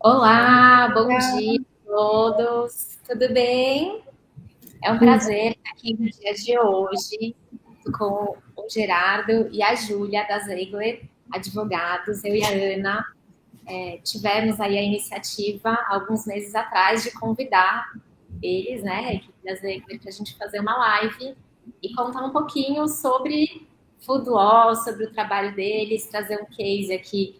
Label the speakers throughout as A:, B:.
A: Olá, bom dia a todos. Tudo bem? É um prazer estar aqui no dia de hoje com o Gerardo e a Júlia da Zeigler, advogados, eu e a Ana. Tivemos aí a iniciativa, alguns meses atrás, de convidar eles, né, a equipe da Zeigler, para a gente fazer uma live e contar um pouquinho sobre food law, sobre o trabalho deles, trazer um case aqui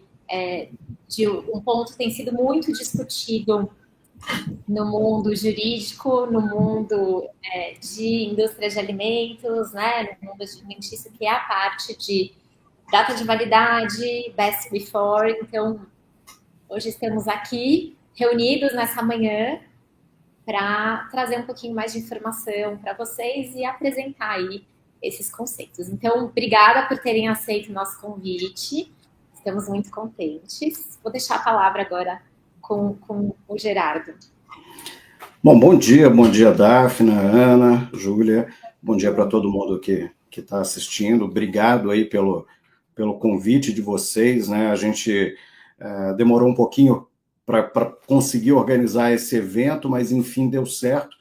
A: de um ponto que tem sido muito discutido no mundo jurídico, no mundo de indústria de alimentos, né, no mundo alimentício, que é a parte de data de validade, best before. Então, hoje estamos aqui reunidos nessa manhã para trazer um pouquinho mais de informação para vocês e apresentar aí esses conceitos. Então, obrigada por terem aceito o nosso convite. Estamos muito contentes. Vou deixar a palavra agora com o Gerardo.
B: Bom, bom dia, Daphne, Ana, Júlia, bom dia para todo mundo que está assistindo. Obrigado aí pelo convite de vocês, né? A gente demorou um pouquinho para conseguir organizar esse evento, mas enfim deu certo.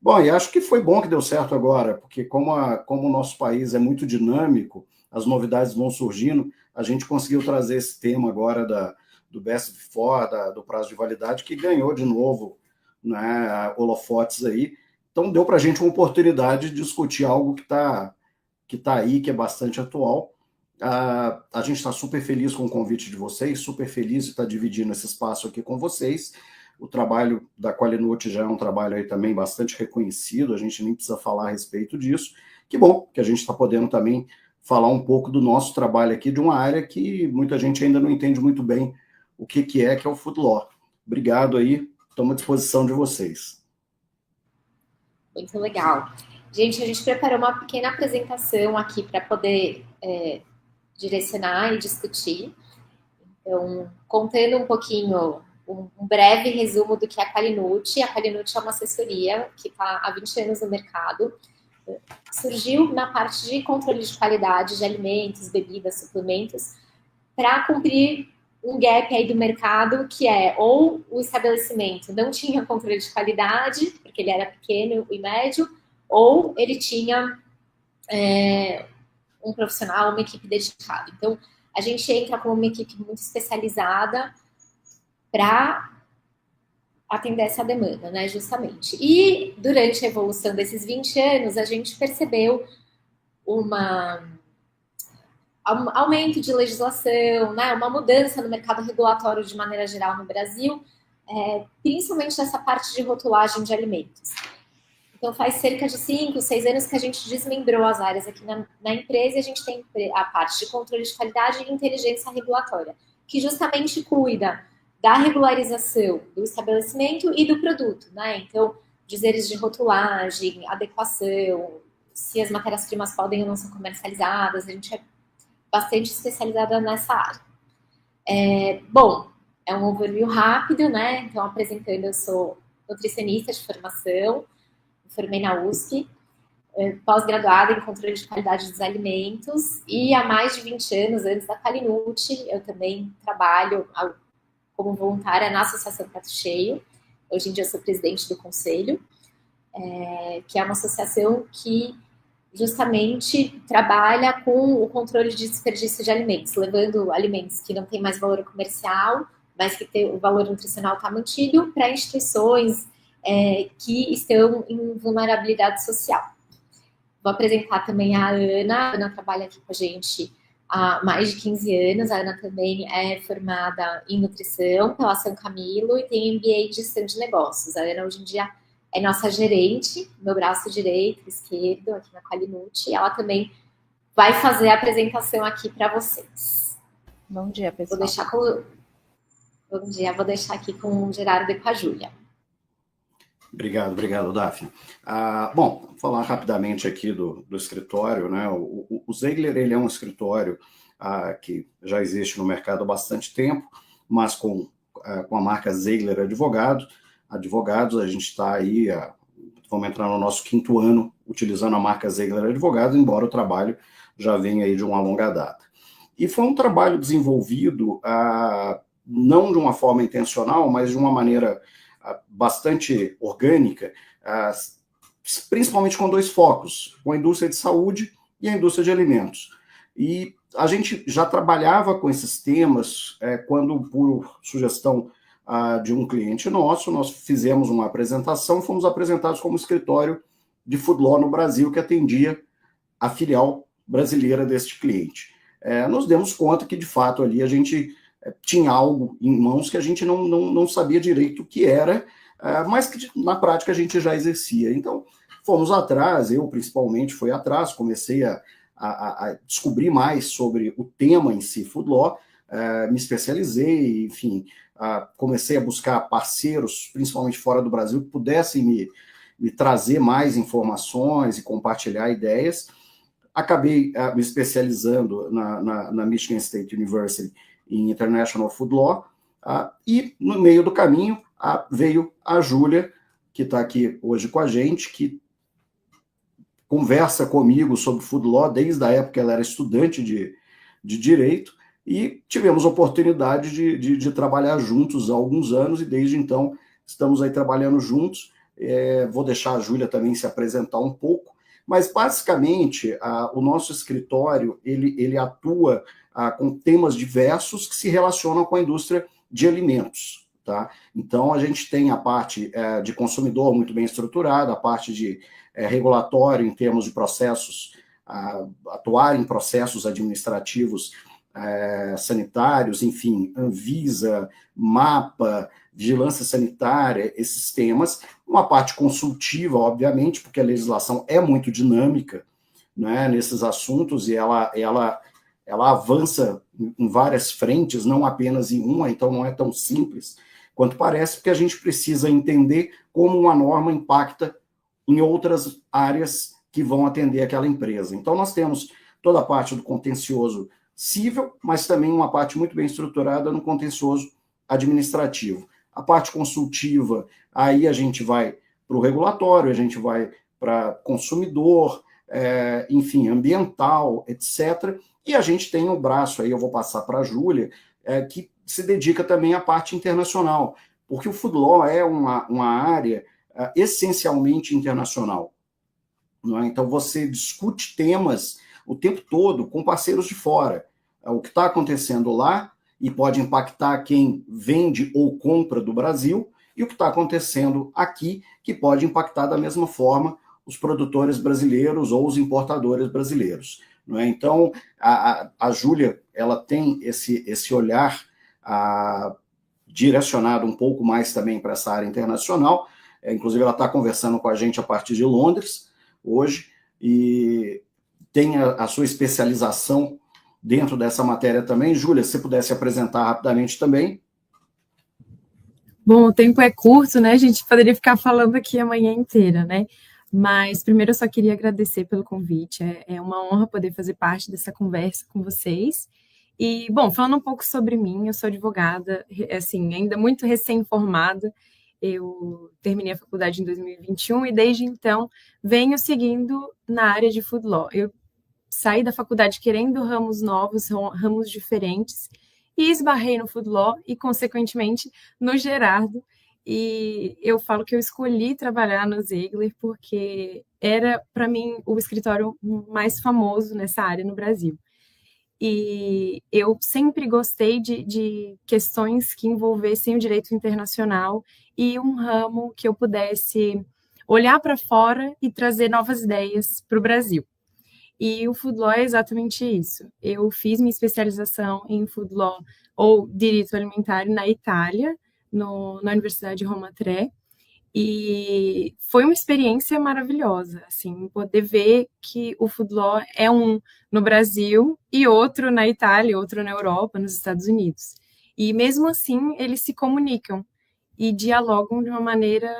B: Bom, e acho que foi bom que deu certo agora, porque como o nosso país é muito dinâmico, as novidades vão surgindo, a gente conseguiu trazer esse tema agora do Best Before, do prazo de validade, que ganhou de novo, né, holofotes aí. Então deu para a gente uma oportunidade de discutir algo que tá aí, que é bastante atual. A gente está super feliz com o convite de vocês, super feliz de estar dividindo esse espaço aqui com vocês. O trabalho da Qualinute já é um trabalho aí também bastante reconhecido, a gente nem precisa falar a respeito disso. Que bom que a gente está podendo também falar um pouco do nosso trabalho aqui, de uma área que muita gente ainda não entende muito bem o que é o Food Law. Obrigado aí, estou à disposição de vocês.
A: Muito legal. Gente, a gente preparou uma pequena apresentação aqui para poder direcionar e discutir. Então, contando um pouquinho, um breve resumo do que é a Qualinute. A Qualinute é uma assessoria que está há 20 anos no mercado. Surgiu na parte de controle de qualidade de alimentos, bebidas, suplementos, para cumprir um gap aí do mercado, que é ou o estabelecimento não tinha controle de qualidade, porque ele era pequeno e médio, ou ele tinha um profissional, uma equipe dedicada. Então, a gente entra com uma equipe muito especializada para atender essa demanda, né, justamente. E durante a evolução desses 20 anos, a gente percebeu uma aumento de legislação, né, uma mudança no mercado regulatório de maneira geral no Brasil, principalmente nessa parte de rotulagem de alimentos. Então, faz cerca de 5, 6 anos que a gente desmembrou as áreas aqui na empresa e a gente tem a parte de controle de qualidade e inteligência regulatória, que justamente cuida da regularização do estabelecimento e do produto, né? Então, dizeres de rotulagem, adequação, se as matérias-primas podem ou não ser comercializadas, a gente é bastante especializada nessa área. Bom, é um overview rápido, né? Então, apresentando, eu sou nutricionista de formação, formei na USP, pós-graduada em controle de qualidade dos alimentos e há mais de 20 anos, antes da Qualinute, eu também trabalho como voluntária na Associação Prato Cheio. Hoje em dia eu sou presidente do conselho, que é uma associação que justamente trabalha com o controle de desperdício de alimentos, levando alimentos que não têm mais valor comercial, mas que o valor nutricional está mantido, para instituições que estão em vulnerabilidade social. Vou apresentar também a Ana. A Ana trabalha aqui com a gente há mais de 15 anos. A Ana também é formada em nutrição pela São Camilo e tem MBA de gestão de negócios. A Ana hoje em dia é nossa gerente, meu braço direito, esquerdo, aqui na Qualinute. Ela também vai fazer a apresentação aqui para vocês.
C: Bom dia, pessoal.
A: Bom dia, vou deixar aqui com o Gerardo e com a Júlia.
B: Obrigado, Daphne. Bom, vou falar rapidamente aqui do escritório, né? O Zeigler, ele é um escritório que já existe no mercado há bastante tempo, mas com a marca Zeigler Advogados, a gente está aí, vamos entrar no nosso 5º ano utilizando a marca Zeigler Advogados, embora o trabalho já venha aí de uma longa data. E foi um trabalho desenvolvido não de uma forma intencional, mas de uma maneira bastante orgânica, principalmente com dois focos, com a indústria de saúde e a indústria de alimentos. E a gente já trabalhava com esses temas quando, por sugestão de um cliente nosso, nós fizemos uma apresentação, fomos apresentados como escritório de food law no Brasil, que atendia a filial brasileira deste cliente. Nos demos conta que, de fato, ali a gente tinha algo em mãos que a gente não sabia direito o que era, mas que na prática a gente já exercia. Então, fomos atrás, eu principalmente fui atrás, comecei a descobrir mais sobre o tema em si, food law, me especializei, enfim, comecei a buscar parceiros, principalmente fora do Brasil, que pudessem me trazer mais informações e compartilhar ideias. Acabei me especializando na Michigan State University em International Food Law, e no meio do caminho veio a Júlia, que está aqui hoje com a gente, que conversa comigo sobre Food Law desde a época que ela era estudante de Direito, e tivemos a oportunidade de trabalhar juntos há alguns anos, e desde então estamos aí trabalhando juntos. Vou deixar a Júlia também se apresentar um pouco, mas basicamente o nosso escritório ele atua com temas diversos que se relacionam com a indústria de alimentos. Tá? Então a gente tem a parte de consumidor muito bem estruturada, a parte de regulatório em termos de processos, atuar em processos administrativos sanitários, enfim, Anvisa, MAPA, vigilância sanitária, esses temas. Uma parte consultiva, obviamente, porque a legislação é muito dinâmica, né, nesses assuntos, e ela avança em várias frentes, não apenas em uma, então não é tão simples quanto parece, porque a gente precisa entender como uma norma impacta em outras áreas que vão atender aquela empresa. Então nós temos toda a parte do contencioso civil, mas também uma parte muito bem estruturada no contencioso administrativo. A parte consultiva, aí a gente vai para o regulatório, a gente vai para consumidor, enfim, ambiental, etc. E a gente tem um braço, aí eu vou passar para a Júlia, que se dedica também à parte internacional, porque o Food Law é uma área essencialmente internacional. Não é? Então você discute temas o tempo todo com parceiros de fora. O que está acontecendo lá e pode impactar quem vende ou compra do Brasil, e o que está acontecendo aqui, que pode impactar da mesma forma os produtores brasileiros ou os importadores brasileiros. Não é? Então, a Júlia, ela tem esse olhar direcionado um pouco mais também para essa área internacional. Inclusive, ela está conversando com a gente a partir de Londres, hoje, e tem a sua especialização dentro dessa matéria também. Júlia, se você pudesse apresentar rapidamente também.
C: Bom, o tempo é curto, né? A gente poderia ficar falando aqui a manhã inteira, né? Mas primeiro eu só queria agradecer pelo convite. É uma honra poder fazer parte dessa conversa com vocês. E, bom, falando um pouco sobre mim, eu sou advogada, assim, ainda muito recém-formada. Eu terminei a faculdade em 2021 e desde então venho seguindo na área de Food Law. Eu saí da faculdade querendo ramos novos, ramos diferentes, e esbarrei no Food Law e, consequentemente, no Gerardo. E eu falo que eu escolhi trabalhar no Ziegler porque era, para mim, o escritório mais famoso nessa área no Brasil. E eu sempre gostei de questões que envolvessem o direito internacional e um ramo que eu pudesse olhar para fora e trazer novas ideias para o Brasil. E o Food Law é exatamente isso. Eu fiz minha especialização em Food Law ou Direito Alimentar na Itália, na Universidade de Roma Tre, e foi uma experiência maravilhosa, assim, poder ver que o Food Law é um no Brasil e outro na Itália, outro na Europa, nos Estados Unidos. E mesmo assim, eles se comunicam e dialogam de uma maneira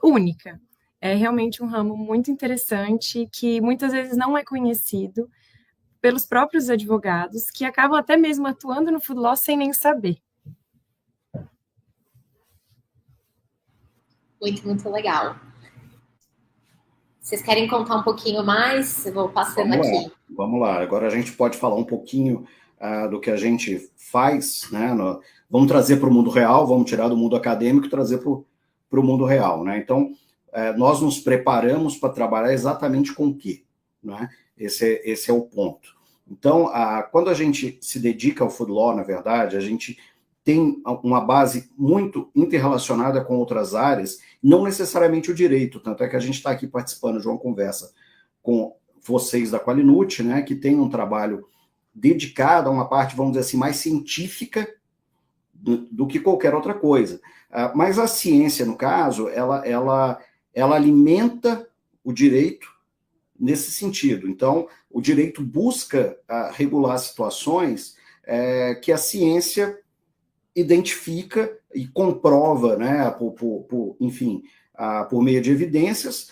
C: única. É realmente um ramo muito interessante que muitas vezes não é conhecido pelos próprios advogados, que acabam até mesmo atuando no Food Law sem nem saber.
A: Muito, muito legal. Vocês querem contar um pouquinho mais? Eu vou passando aqui.
B: Vamos lá. Agora a gente pode falar um pouquinho do que a gente faz, né? Vamos trazer para o mundo real, vamos tirar do mundo acadêmico e trazer para o mundo real, né? Então, nós nos preparamos para trabalhar exatamente com o quê? Né? Esse é o ponto. Então, quando a gente se dedica ao Food Law, na verdade, a gente tem uma base muito interrelacionada com outras áreas, não necessariamente o direito, tanto é que a gente está aqui participando de uma conversa com vocês da Qualinut, né, que tem um trabalho dedicado a uma parte, vamos dizer assim, mais científica do que qualquer outra coisa. Mas a ciência, no caso, ela alimenta o direito nesse sentido. Então, o direito busca regular situações que a ciência identifica e comprova, né, enfim, por meio de evidências,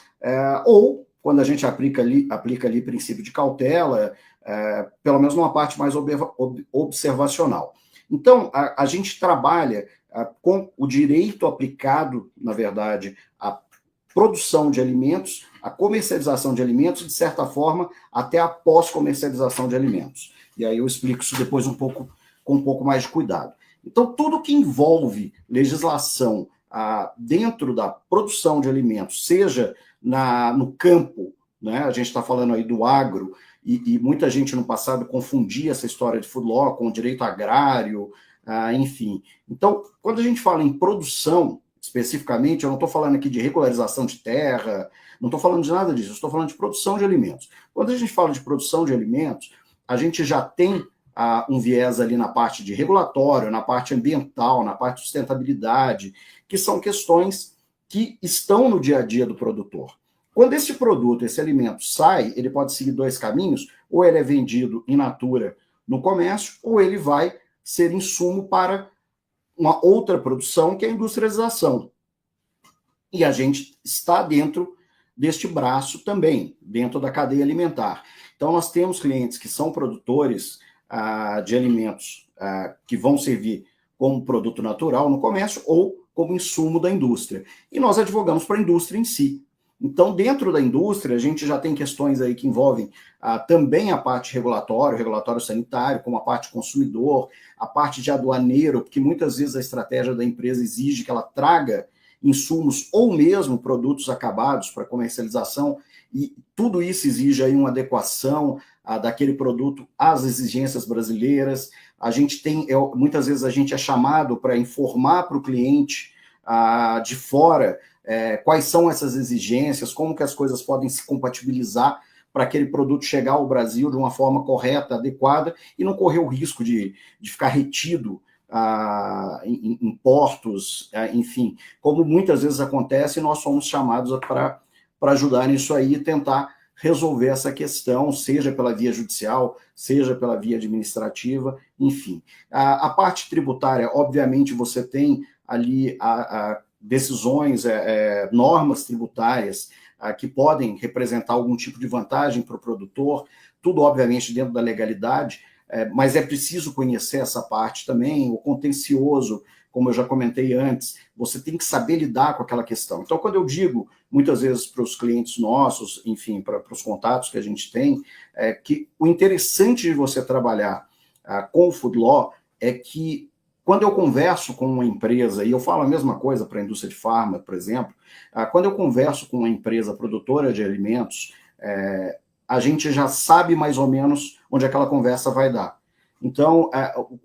B: ou quando a gente aplica ali princípio de cautela, pelo menos numa parte mais observacional. Então, a gente trabalha com o direito aplicado, na verdade, à produção de alimentos, a comercialização de alimentos, de certa forma, até a pós-comercialização de alimentos. E aí eu explico isso depois com um pouco mais de cuidado. Então, tudo que envolve legislação dentro da produção de alimentos, seja no campo, né, a gente está falando aí do agro, e muita gente no passado confundia essa história de food law com o direito agrário, enfim. Então, quando a gente fala em produção, especificamente, eu não estou falando aqui de regularização de terra, não estou falando de nada disso, eu estou falando de produção de alimentos. Quando a gente fala de produção de alimentos, a gente já tem um viés ali na parte de regulatório, na parte ambiental, na parte de sustentabilidade, que são questões que estão no dia a dia do produtor. Quando esse produto, esse alimento sai, ele pode seguir dois caminhos, ou ele é vendido in natura no comércio, ou ele vai ser insumo para uma outra produção, que é a industrialização. E a gente está dentro deste braço também, dentro da cadeia alimentar. Então, nós temos clientes que são produtores de alimentos que vão servir como produto natural no comércio ou como insumo da indústria. E nós advogamos para a indústria em si. Então, dentro da indústria, a gente já tem questões aí que envolvem também a parte regulatório sanitário, como a parte consumidor, a parte de aduaneiro, porque muitas vezes a estratégia da empresa exige que ela traga insumos ou mesmo produtos acabados para comercialização, e tudo isso exige aí uma adequação daquele produto às exigências brasileiras. A gente tem, muitas vezes a gente é chamado para informar para o cliente de fora quais são essas exigências, como que as coisas podem se compatibilizar para aquele produto chegar ao Brasil de uma forma correta, adequada, e não correr o risco de ficar retido em portos, enfim, como muitas vezes acontece, nós somos chamados para ajudar nisso aí e tentar resolver essa questão, seja pela via judicial, seja pela via administrativa, enfim. A parte tributária, obviamente, você tem ali decisões, normas tributárias que podem representar algum tipo de vantagem para o produtor, tudo, obviamente, dentro da legalidade, mas é preciso conhecer essa parte também, o contencioso, como eu já comentei antes, você tem que saber lidar com aquela questão. Então, quando eu digo, muitas vezes para os clientes nossos, enfim, para os contatos que a gente tem, que o interessante de você trabalhar com o Food Law é que, quando eu converso com uma empresa, e eu falo a mesma coisa para a indústria de farma, por exemplo, quando eu converso com uma empresa produtora de alimentos, a gente já sabe mais ou menos onde aquela conversa vai dar. Então,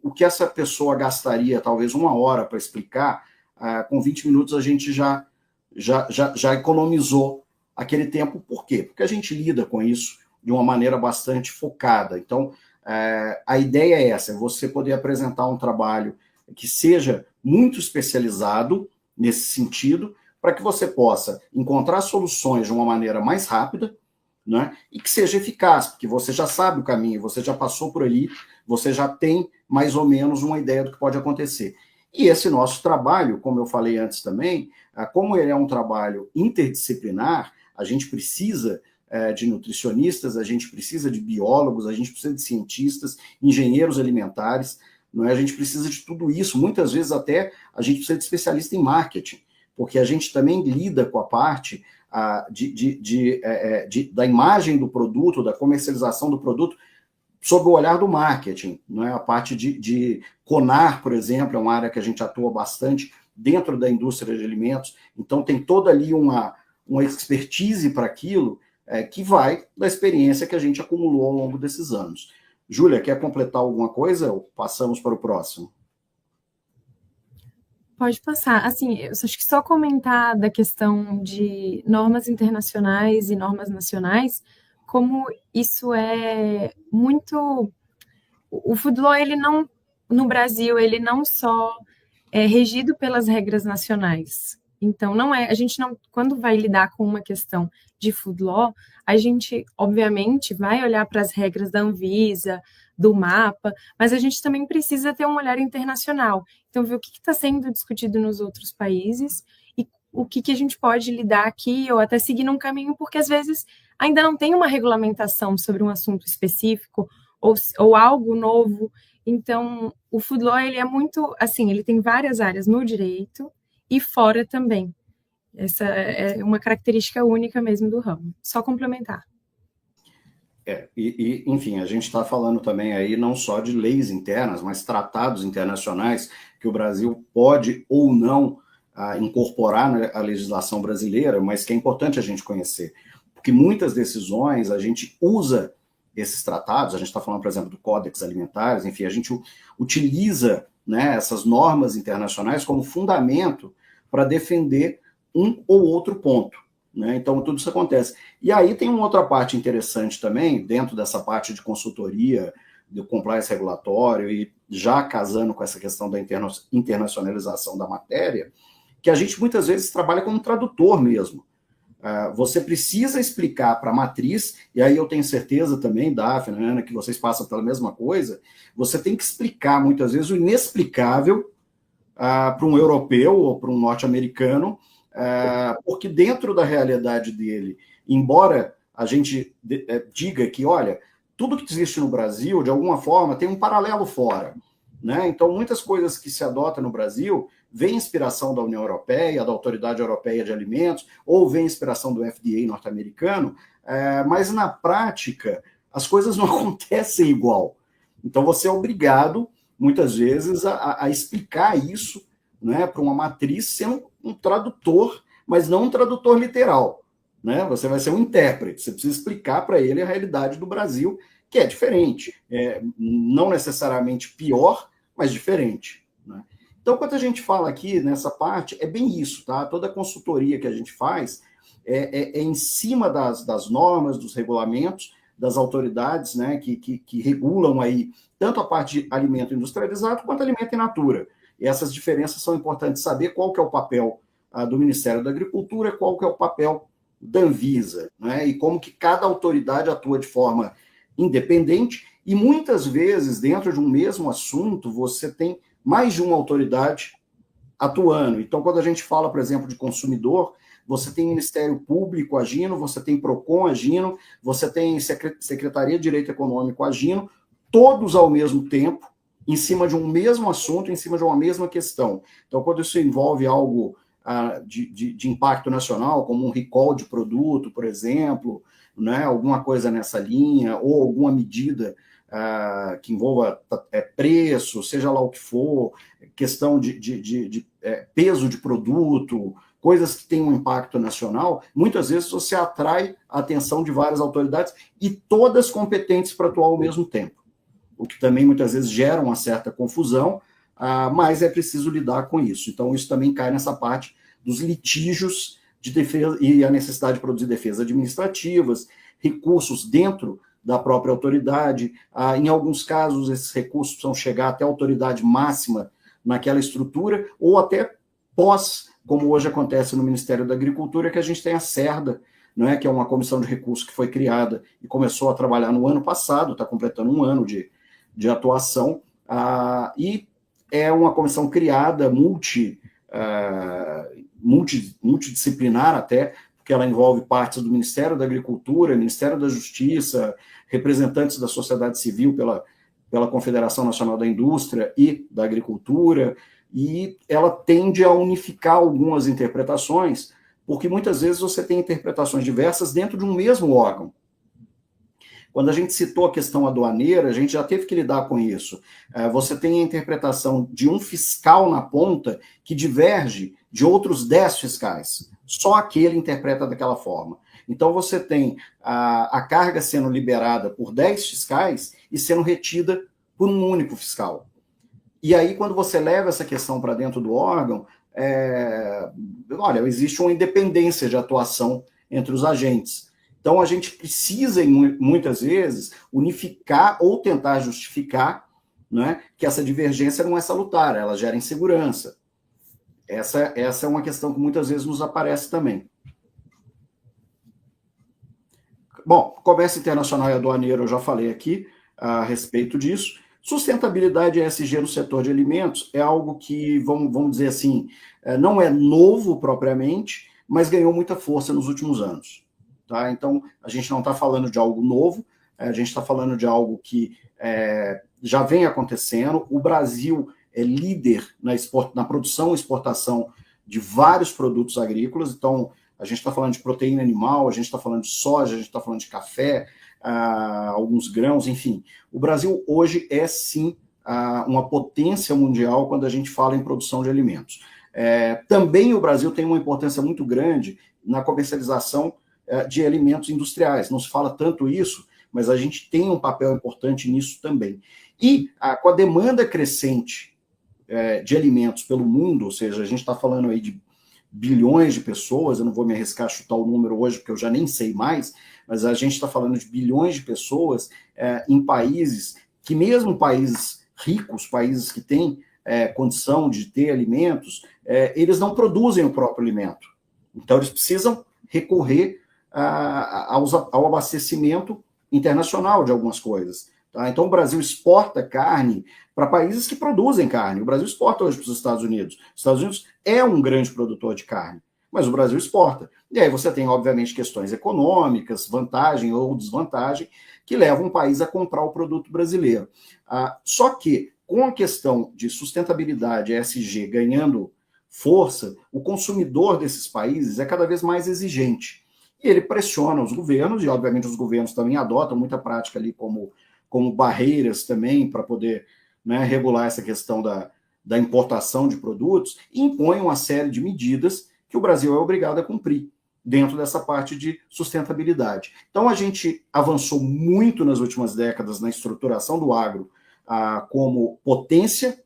B: o que essa pessoa gastaria, talvez 1 hora para explicar, com 20 minutos a gente já economizou aquele tempo. Por quê? Porque a gente lida com isso de uma maneira bastante focada. Então, a ideia é essa, é você poder apresentar um trabalho que seja muito especializado nesse sentido, para que você possa encontrar soluções de uma maneira mais rápida, né, e que seja eficaz, porque você já sabe o caminho, você já passou por ali, você já tem mais ou menos uma ideia do que pode acontecer. E esse nosso trabalho, como eu falei antes também, como ele é um trabalho interdisciplinar, a gente precisa de nutricionistas, a gente precisa de biólogos, a gente precisa de cientistas, engenheiros alimentares, não é? A gente precisa de tudo isso, muitas vezes até a gente precisa de especialista em marketing, porque a gente também lida com a parte da imagem do produto, da comercialização do produto, sob o olhar do marketing, não é? A parte de CONAR, por exemplo, é uma área que a gente atua bastante dentro da indústria de alimentos, então tem toda ali uma expertise para aquilo, que vai da experiência que a gente acumulou ao longo desses anos. Júlia, quer completar alguma coisa ou passamos para o próximo?
C: Pode passar. Assim, eu acho que só comentar da questão de normas internacionais e normas nacionais, como isso é muito... O food law, ele não, no Brasil, ele não só é regido pelas regras nacionais. Então, não é, a gente não, quando vai lidar com uma questão de food law, a gente, obviamente, vai olhar para as regras da Anvisa, do MAPA, mas a gente também precisa ter um olhar internacional. Então, ver o que está sendo discutido nos outros países e o que a gente pode lidar aqui ou até seguir num caminho, porque às vezes ainda não tem uma regulamentação sobre um assunto específico ou algo novo. Então, o food law, ele é muito, assim, ele tem várias áreas no direito e fora também. Essa é uma característica única mesmo do ramo. Só complementar.
B: Enfim, a gente está falando também aí não só de leis internas, mas tratados internacionais que o Brasil pode ou não incorporar na legislação brasileira, mas que é importante a gente conhecer. Porque muitas decisões a gente usa esses tratados, a gente está falando, por exemplo, do Códex Alimentares, enfim, a gente utiliza, né, essas normas internacionais como fundamento para defender um ou outro ponto, né? Então, tudo isso acontece. E aí tem uma outra parte interessante também, dentro dessa parte de consultoria, do compliance regulatório, e já casando com essa questão da internacionalização da matéria, que a gente muitas vezes trabalha como tradutor mesmo. Você precisa explicar para a matriz, e aí eu tenho certeza também, Daphne, Ana, que vocês passam pela mesma coisa, você tem que explicar muitas vezes o inexplicável para um europeu ou para um norte-americano, porque dentro da realidade dele, embora a gente diga que, olha, tudo que existe no Brasil, de alguma forma, tem um paralelo fora, né? Então, muitas coisas que se adotam no Brasil vem inspiração da União Europeia, da Autoridade Europeia de Alimentos, ou vem inspiração do FDA norte-americano, mas na prática as coisas não acontecem igual. Então você é obrigado, muitas vezes, a explicar isso, né, para uma matriz, sendo um tradutor, mas não um tradutor literal, né? Você vai ser um intérprete, você precisa explicar para ele a realidade do Brasil, que é diferente, não necessariamente pior, mas diferente, né? Então, quando a gente fala aqui nessa parte, é bem isso, tá? Toda a consultoria que a gente faz é em cima das normas, dos regulamentos, das autoridades, né, que regulam aí tanto a parte de alimento industrializado quanto alimento in natura. E essas diferenças são importantes saber qual que é o papel do Ministério da Agricultura, qual que é o papel da Anvisa, né, e como que cada autoridade atua de forma independente, e muitas vezes, dentro de um mesmo assunto, você tem mais de uma autoridade atuando. Então, quando a gente fala, por exemplo, de consumidor, você tem Ministério Público agindo, você tem PROCON agindo, você tem Secretaria de Direito Econômico agindo, todos ao mesmo tempo, em cima de um mesmo assunto, em cima de uma mesma questão. Então, quando isso envolve algo de impacto nacional, como um recall de produto, por exemplo, né, alguma coisa nessa linha, ou alguma medida que envolva preço, seja lá o que for, questão de peso de produto, coisas que têm um impacto nacional, muitas vezes você atrai a atenção de várias autoridades e todas competentes para atuar ao mesmo tempo, o que também muitas vezes gera uma certa confusão, mas é preciso lidar com isso. Então, isso também cai nessa parte dos litígios de defesa e a necessidade de produzir defesas administrativas, recursos dentro da própria autoridade. Em alguns casos, esses recursos precisam chegar até a autoridade máxima naquela estrutura, ou até pós, como hoje acontece no Ministério da Agricultura, que a gente tem a CERDA, né, que é uma comissão de recursos que foi criada e começou a trabalhar no ano passado, está completando um ano de atuação, e é uma comissão criada multidisciplinar até, porque ela envolve partes do Ministério da Agricultura, Ministério da Justiça, representantes da sociedade civil pela Confederação Nacional da Indústria e da Agricultura, e ela tende a unificar algumas interpretações, porque muitas vezes você tem interpretações diversas dentro de um mesmo órgão. Quando a gente citou a questão aduaneira, a gente já teve que lidar com isso. Você tem a interpretação de um fiscal na ponta que diverge de outros 10 fiscais. Só aquele interpreta daquela forma. Então, você tem a carga sendo liberada por 10 fiscais e sendo retida por um único fiscal. E aí, quando você leva essa questão para dentro do órgão, olha, existe uma independência de atuação entre os agentes. Então, a gente precisa, muitas vezes, unificar ou tentar justificar, né, que essa divergência não é salutar, ela gera insegurança. Essa é uma questão que muitas vezes nos aparece também. Bom, comércio internacional e aduaneiro, eu já falei aqui a respeito disso. Sustentabilidade e ESG no setor de alimentos é algo que, vamos dizer assim, não é novo propriamente, mas ganhou muita força nos últimos anos. Tá? Então, a gente não está falando de algo novo, a gente está falando de algo que já vem acontecendo. O Brasil é líder na produção e exportação de vários produtos agrícolas. Então, a gente está falando de proteína animal, a gente está falando de soja, a gente está falando de café, alguns grãos, enfim. O Brasil hoje é, sim, uma potência mundial quando a gente fala em produção de alimentos. Também o Brasil tem uma importância muito grande na comercialização de alimentos industriais. Não se fala tanto isso, mas a gente tem um papel importante nisso também. E com a demanda crescente de alimentos pelo mundo, ou seja, a gente está falando aí de bilhões de pessoas, eu não vou me arriscar a chutar o número hoje, porque eu já nem sei mais, mas a gente está falando de bilhões de pessoas em países que, mesmo países ricos, países que têm condição de ter alimentos, eles não produzem o próprio alimento. Então, eles precisam recorrer ao abastecimento internacional de algumas coisas. Tá? Então, o Brasil exporta carne para países que produzem carne. O Brasil exporta hoje para os Estados Unidos. Os Estados Unidos é um grande produtor de carne, mas o Brasil exporta. E aí você tem, obviamente, questões econômicas, vantagem ou desvantagem, que levam um país a comprar o produto brasileiro. Só que, com a questão de sustentabilidade, ESG, ganhando força, o consumidor desses países é cada vez mais exigente. E ele pressiona os governos, e obviamente os governos também adotam muita prática ali como barreiras também para poder, né, regular essa questão da importação de produtos, e impõem uma série de medidas que o Brasil é obrigado a cumprir dentro dessa parte de sustentabilidade. Então, a gente avançou muito nas últimas décadas na estruturação do agro como potência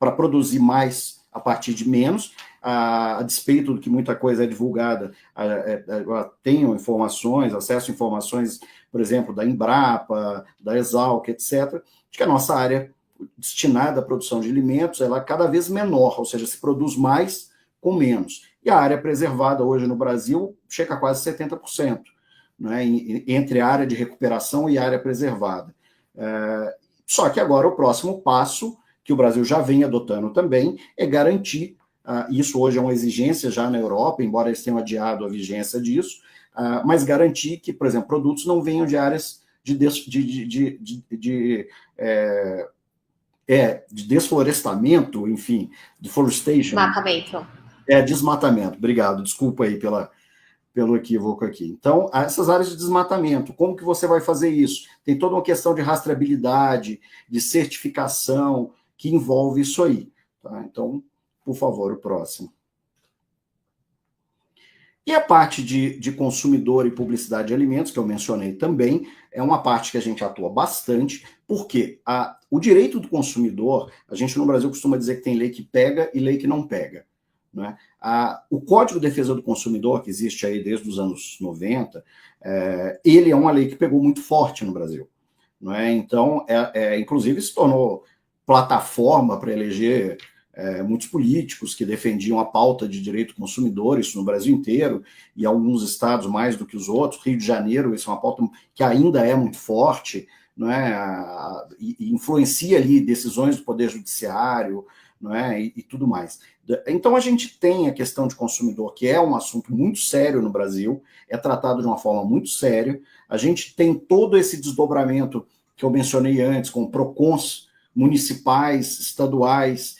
B: para produzir mais a partir de menos, a despeito do que muita coisa é divulgada, tenho informações, acesso a informações, por exemplo, da Embrapa, da Exalc, etc., de que a nossa área destinada à produção de alimentos ela é cada vez menor, ou seja, se produz mais com menos. E a área preservada hoje no Brasil chega a quase 70%, né, entre a área de recuperação e a área preservada. Só que agora o próximo passo, que o Brasil já vem adotando também, é garantir, isso hoje é uma exigência já na Europa, embora eles tenham adiado a vigência disso, mas garantir que, por exemplo, produtos não venham de áreas de desflorestamento, enfim, deforestation.
A: Desmatamento.
B: Desmatamento, obrigado, desculpa aí pelo equívoco aqui. Então, essas áreas de desmatamento, como que você vai fazer isso? Tem toda uma questão de rastreabilidade, de certificação, que envolve isso aí. Tá? Então, por favor, o próximo. E a parte de consumidor e publicidade de alimentos, que eu mencionei também, é uma parte que a gente atua bastante, porque o direito do consumidor, a gente no Brasil costuma dizer que tem lei que pega e lei que não pega. Né? O Código de Defesa do Consumidor, que existe aí desde os anos 90, ele é uma lei que pegou muito forte no Brasil. Né? Então, inclusive, se tornou plataforma para eleger muitos políticos que defendiam a pauta de direito do consumidor, isso no Brasil inteiro, e alguns estados mais do que os outros. Rio de Janeiro, isso é uma pauta que ainda é muito forte, não é? E influencia ali decisões do Poder Judiciário, não é? E tudo mais. Então, a gente tem a questão de consumidor, que é um assunto muito sério no Brasil, é tratado de uma forma muito séria. A gente tem todo esse desdobramento que eu mencionei antes, com PROCONs municipais, estaduais,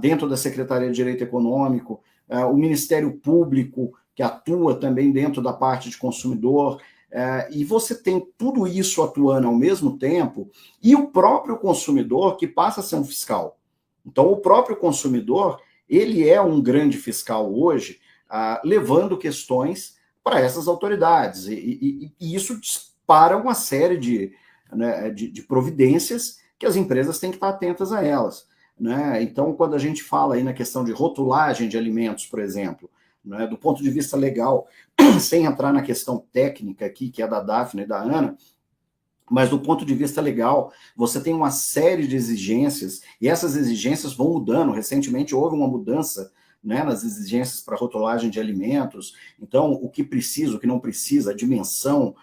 B: dentro da Secretaria de Direito Econômico, o Ministério Público, que atua também dentro da parte de consumidor, E você tem tudo isso atuando ao mesmo tempo, e o próprio consumidor que passa a ser um fiscal. Então, o próprio consumidor, ele é um grande fiscal hoje, levando questões para essas autoridades, e isso dispara uma série de providências que as empresas têm que estar atentas a elas. Né? Então, quando a gente fala aí na questão de rotulagem de alimentos, por exemplo, né, do ponto de vista legal, sem entrar na questão técnica aqui, que é da Daphne e da Ana, mas do ponto de vista legal, você tem uma série de exigências, e essas exigências vão mudando. Recentemente houve uma mudança, né, nas exigências para rotulagem de alimentos. Então, o que precisa, o que não precisa, a dimensão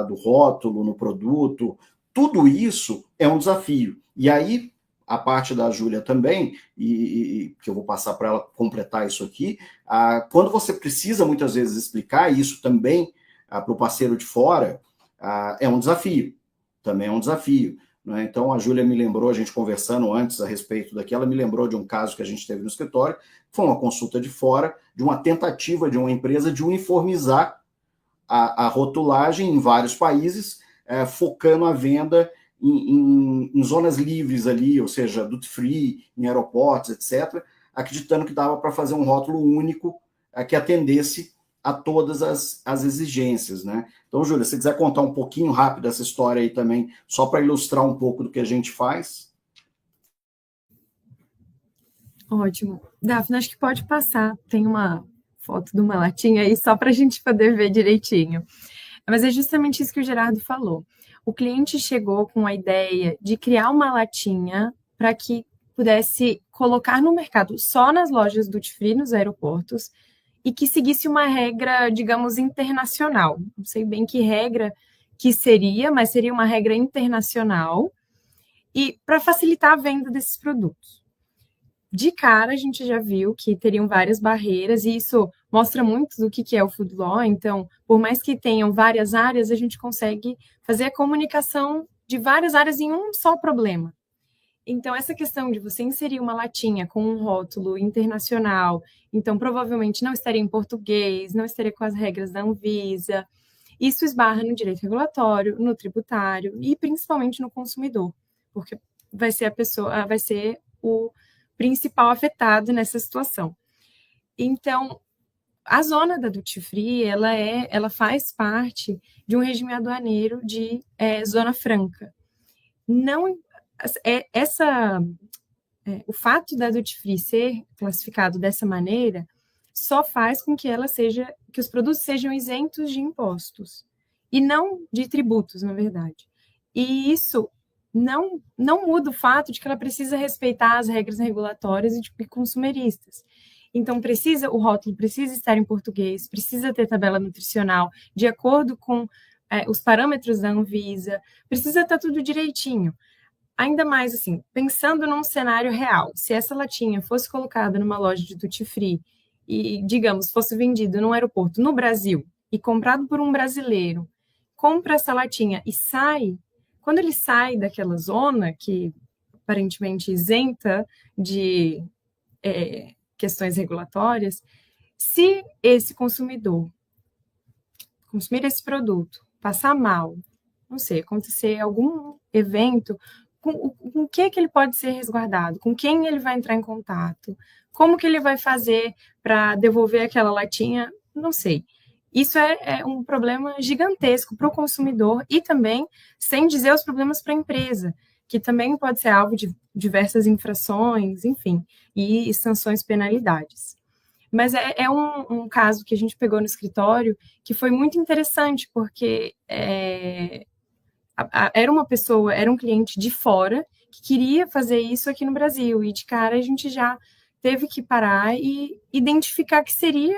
B: do rótulo no produto, tudo isso é um desafio. E aí, a parte da Júlia também, e que eu vou passar para ela completar isso aqui, quando você precisa muitas vezes explicar isso também para o parceiro de fora, é um desafio, também é um desafio. Né? Então, a Júlia me lembrou, a gente conversando antes a respeito daqui, ela me lembrou de um caso que a gente teve no escritório, foi uma consulta de fora, de uma tentativa de uma empresa de uniformizar a rotulagem em vários países, focando a venda em zonas livres ali, ou seja, duty free, em aeroportos, etc., acreditando que dava para fazer um rótulo único que atendesse a todas as exigências, né? Então, Júlia, se você quiser contar um pouquinho rápido essa história aí também, só para ilustrar um pouco do que a gente faz.
C: Ótimo. Daphne, acho que pode passar. Tem uma foto de uma latinha aí só para a gente poder ver direitinho. Mas é justamente isso que o Gerardo falou. O cliente chegou com a ideia de criar uma latinha para que pudesse colocar no mercado só nas lojas duty free, nos aeroportos, e que seguisse uma regra, digamos, internacional. Não sei bem que regra que seria, mas seria uma regra internacional, e para facilitar a venda desses produtos. De cara, a gente já viu que teriam várias barreiras, e isso mostra muito do que é o Food Law. Então, por mais que tenham várias áreas, a gente consegue fazer a comunicação de várias áreas em um só problema. Então, essa questão de você inserir uma latinha com um rótulo internacional, então provavelmente não estaria em português, não estaria com as regras da Anvisa, isso esbarra no direito regulatório, no tributário e principalmente no consumidor, porque vai ser o principal afetado nessa situação. Então, a zona da duty free, ela faz parte de um regime aduaneiro de zona franca. Não o fato da duty free ser classificado dessa maneira só faz com que que os produtos sejam isentos de impostos e não de tributos, na verdade. E isso não muda o fato de que ela precisa respeitar as regras regulatórias e consumeristas. Então, o rótulo precisa estar em português, precisa ter tabela nutricional de acordo com os parâmetros da Anvisa, precisa estar tudo direitinho. Ainda mais, assim, pensando num cenário real, se essa latinha fosse colocada numa loja de duty free e, digamos, fosse vendido num aeroporto no Brasil e comprado por um brasileiro, compra essa latinha e quando ele sai daquela zona, que aparentemente isenta de questões regulatórias, se esse consumidor consumir esse produto, passar mal, não sei, acontecer algum evento, com o que ele pode ser resguardado, com quem ele vai entrar em contato, como que ele vai fazer para devolver aquela latinha, não sei. Isso é um problema gigantesco para o consumidor e também, sem dizer os problemas para a empresa, que também pode ser alvo de diversas infrações, enfim, e sanções, penalidades. Mas é um caso que a gente pegou no escritório que foi muito interessante, porque era um cliente de fora que queria fazer isso aqui no Brasil, e de cara a gente já teve que parar e identificar que seria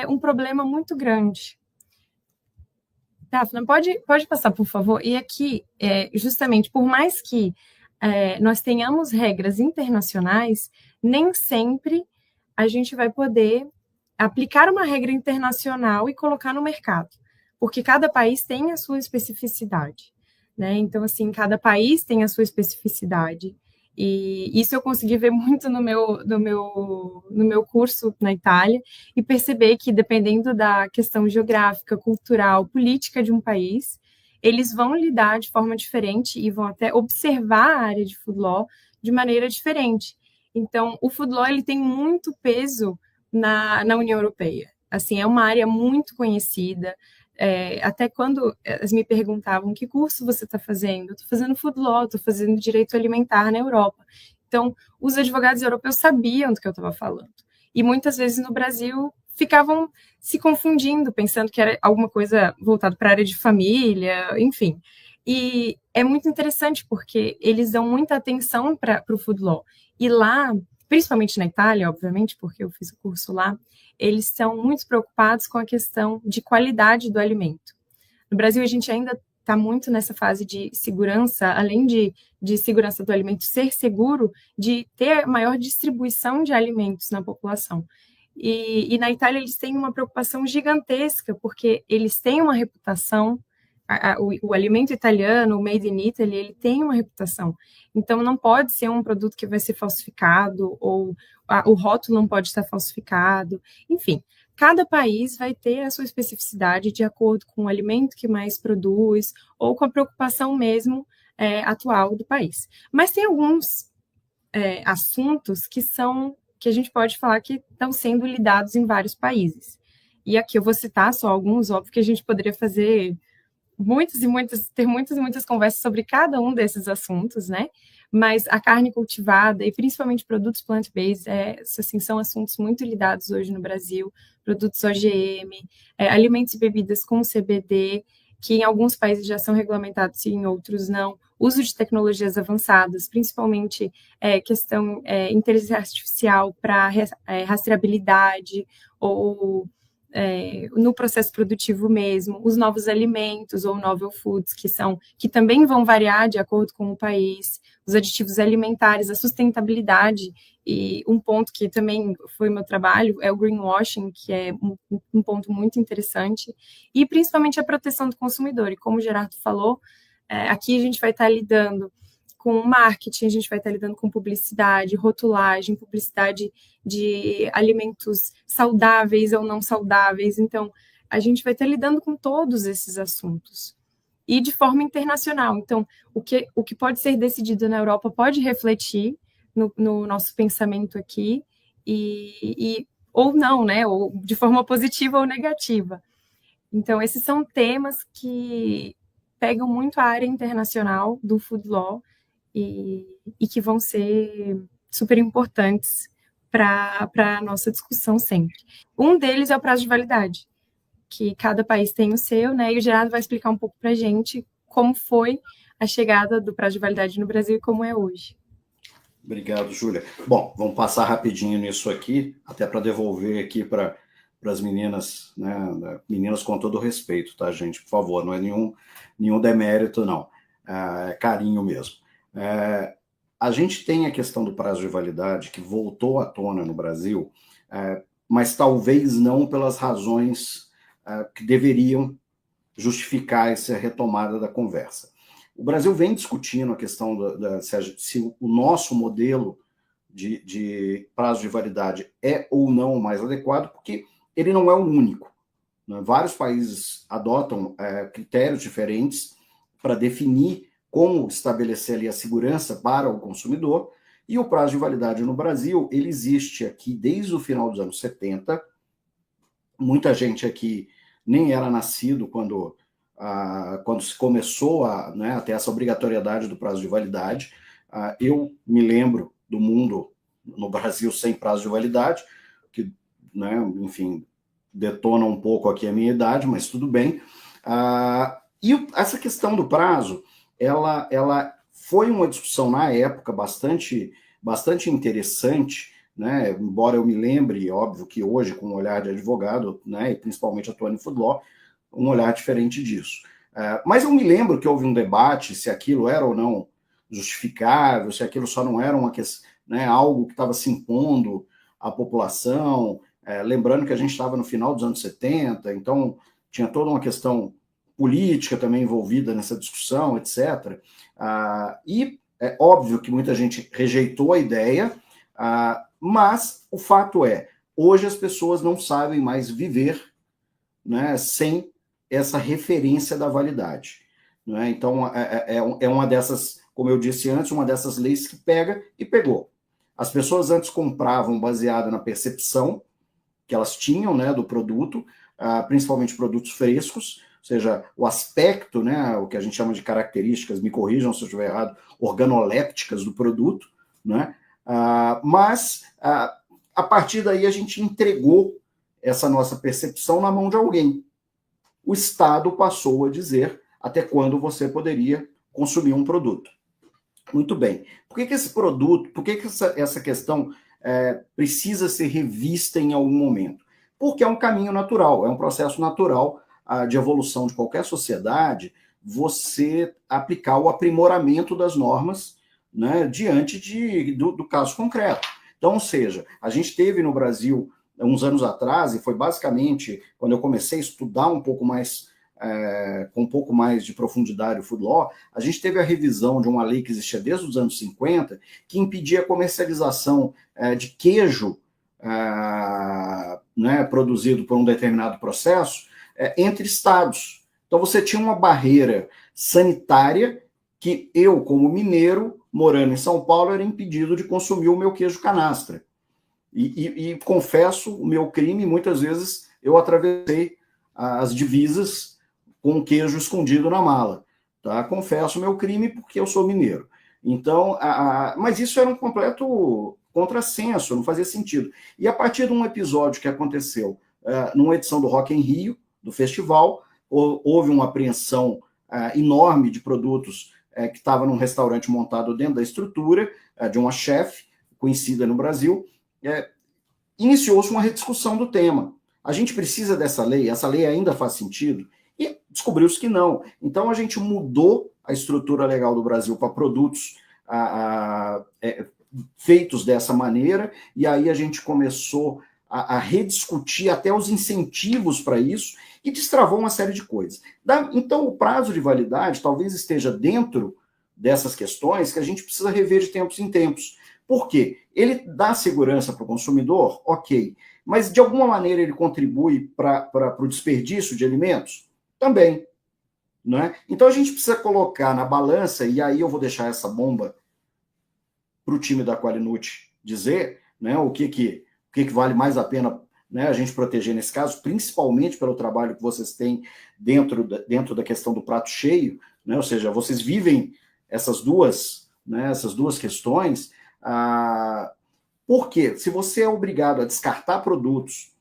C: um problema muito grande. Daphne, pode passar, por favor? E aqui, justamente, por mais que nós tenhamos regras internacionais, nem sempre a gente vai poder aplicar uma regra internacional e colocar no mercado, porque cada país tem a sua especificidade, né? Então, assim, cada país tem a sua especificidade. E isso eu consegui ver muito no meu curso na Itália e perceber que, dependendo da questão geográfica, cultural, política de um país, eles vão lidar de forma diferente e vão até observar a área de food law de maneira diferente. Então, o food law ele tem muito peso na União Europeia. Assim, é uma área muito conhecida. Até quando elas me perguntavam que curso você está fazendo, eu estou fazendo food law, estou fazendo direito alimentar na Europa. Então, os advogados europeus sabiam do que eu estava falando. E muitas vezes no Brasil ficavam se confundindo, pensando que era alguma coisa voltada para a área de família, enfim. E é muito interessante porque eles dão muita atenção para o food law. E lá, principalmente na Itália, obviamente, porque eu fiz o curso lá, eles são muito preocupados com a questão de qualidade do alimento. No Brasil, a gente ainda está muito nessa fase de segurança, além de segurança do alimento ser seguro, de ter maior distribuição de alimentos na população. E na Itália, eles têm uma preocupação gigantesca, porque eles têm uma reputação, o alimento italiano, o Made in Italy, ele tem uma reputação. Então, não pode ser um produto que vai ser falsificado, ou o rótulo não pode estar falsificado. Enfim, cada país vai ter a sua especificidade de acordo com o alimento que mais produz, ou com a preocupação mesmo atual do país. Mas tem alguns assuntos que a gente pode falar que estão sendo lidados em vários países. E aqui eu vou citar só alguns, óbvio que a gente poderia fazer ter muitas e muitas conversas sobre cada um desses assuntos, né? Mas a carne cultivada e principalmente produtos plant-based assim, são assuntos muito lidados hoje no Brasil, produtos OGM, alimentos e bebidas com CBD, que em alguns países já são regulamentados e em outros não, uso de tecnologias avançadas, principalmente questão inteligência artificial para rastreabilidade ou no processo produtivo mesmo, os novos alimentos ou novel foods, que também vão variar de acordo com o país, os aditivos alimentares, a sustentabilidade, e um ponto que também foi meu trabalho é o greenwashing, que é um ponto muito interessante, e principalmente a proteção do consumidor, e como o Gerardo falou, aqui a gente vai estar lidando com marketing, a gente vai estar lidando com publicidade, rotulagem, publicidade de alimentos saudáveis ou não saudáveis. Então, a gente vai estar lidando com todos esses assuntos. E de forma internacional. Então, o que pode ser decidido na Europa pode refletir no nosso pensamento aqui, ou não, né? Ou de forma positiva ou negativa. Então, esses são temas que pegam muito a área internacional do food law, e que vão ser super importantes para a nossa discussão sempre. Um deles é o prazo de validade, que cada país tem o seu, né? E o Gerardo vai explicar um pouco para a gente como foi a chegada do prazo de validade no Brasil e como é hoje.
B: Obrigado, Júlia. Bom, vamos passar rapidinho nisso aqui, até para devolver aqui para as meninas, né? Meninas com todo respeito, tá, gente? Por favor, não é nenhum demérito, não. É carinho mesmo. A gente tem a questão do prazo de validade que voltou à tona no Brasil, mas talvez não pelas razões que deveriam justificar essa retomada da conversa. O Brasil vem discutindo a questão se o nosso modelo de prazo de validade é ou não o mais adequado, porque ele não é o único, né? Vários países adotam critérios diferentes para definir como estabelecer ali a segurança para o consumidor, e o prazo de validade no Brasil, ele existe aqui desde o final dos anos 70, muita gente aqui nem era nascido quando se começou a ter essa obrigatoriedade do prazo de validade. Eu me lembro do mundo no Brasil sem prazo de validade, que, né, enfim, detona um pouco aqui a minha idade, mas tudo bem. E essa questão do prazo, ela foi uma discussão na época bastante interessante, né? Embora eu me lembre, óbvio que hoje, com um olhar de advogado, né, e principalmente atuando em food law, um olhar diferente disso. Mas eu me lembro que houve um debate se aquilo era ou não justificável, se aquilo só não era algo que estava se impondo à população, lembrando que a gente estava no final dos anos 70, então tinha toda uma questão política também envolvida nessa discussão, etc. E É óbvio que muita gente rejeitou a ideia, mas o fato é, hoje as pessoas não sabem mais viver, né, sem essa referência da validade. Né? Então, é uma dessas, como eu disse antes, uma dessas leis que pega e pegou. As pessoas antes compravam baseado na percepção que elas tinham, né, do produto, principalmente produtos frescos, ou seja, o aspecto, né, o que a gente chama de características, me corrijam se eu estiver errado, organolépticas do produto, né? Mas a partir daí a gente entregou essa nossa percepção na mão de alguém. O Estado passou a dizer até quando você poderia consumir um produto. Muito bem. Por que esse produto, por que essa questão precisa ser revista em algum momento? Porque é um caminho natural, é um processo natural de evolução de qualquer sociedade, você aplicar o aprimoramento das normas, né, diante do caso concreto. Então, ou seja, a gente teve no Brasil, uns anos atrás, e foi basicamente quando eu comecei a estudar um pouco mais, com um pouco mais de profundidade o Food Law, a gente teve a revisão de uma lei que existia desde os anos 50, que impedia a comercialização de queijo né, produzido por um determinado processo entre estados. Então você tinha uma barreira sanitária que eu, como mineiro, morando em São Paulo, era impedido de consumir o meu queijo canastra. E confesso o meu crime, muitas vezes eu atravessei as divisas com queijo escondido na mala. Tá? Confesso o meu crime porque eu sou mineiro. Então, mas isso era um completo contrassenso, não fazia sentido. E a partir de um episódio que aconteceu numa edição do Rock em Rio, do festival, houve uma apreensão enorme de produtos que estava num restaurante montado dentro da estrutura de uma chefe conhecida no Brasil. Iniciou-se uma rediscussão do tema. A gente precisa dessa lei? Essa lei ainda faz sentido? E descobriu-se que não. Então a gente mudou a estrutura legal do Brasil para produtos feitos dessa maneira, e aí a gente começou a rediscutir até os incentivos para isso, e destravou uma série de coisas. Então o prazo de validade talvez esteja dentro dessas questões que a gente precisa rever de tempos em tempos. Por quê? Ele dá segurança para o consumidor? Ok. Mas, de alguma maneira, ele contribui para o desperdício de alimentos? Também. Não é? Então, a gente precisa colocar na balança, e aí eu vou deixar essa bomba para o time da Qualinut dizer, né, o que vale mais a pena, né, a gente proteger nesse caso, principalmente pelo trabalho que vocês têm dentro da questão do prato cheio, né, ou seja, vocês vivem essas duas questões. Porque se você é obrigado a descartar produtos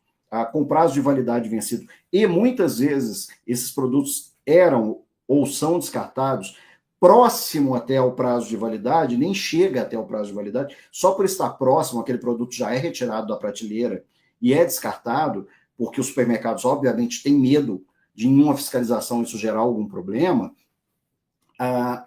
B: com prazo de validade vencido, e muitas vezes esses produtos eram ou são descartados próximo até ao prazo de validade, nem chega até o prazo de validade, só por estar próximo, aquele produto já é retirado da prateleira e é descartado, porque os supermercados, obviamente, têm medo de, em uma fiscalização, isso gerar algum problema.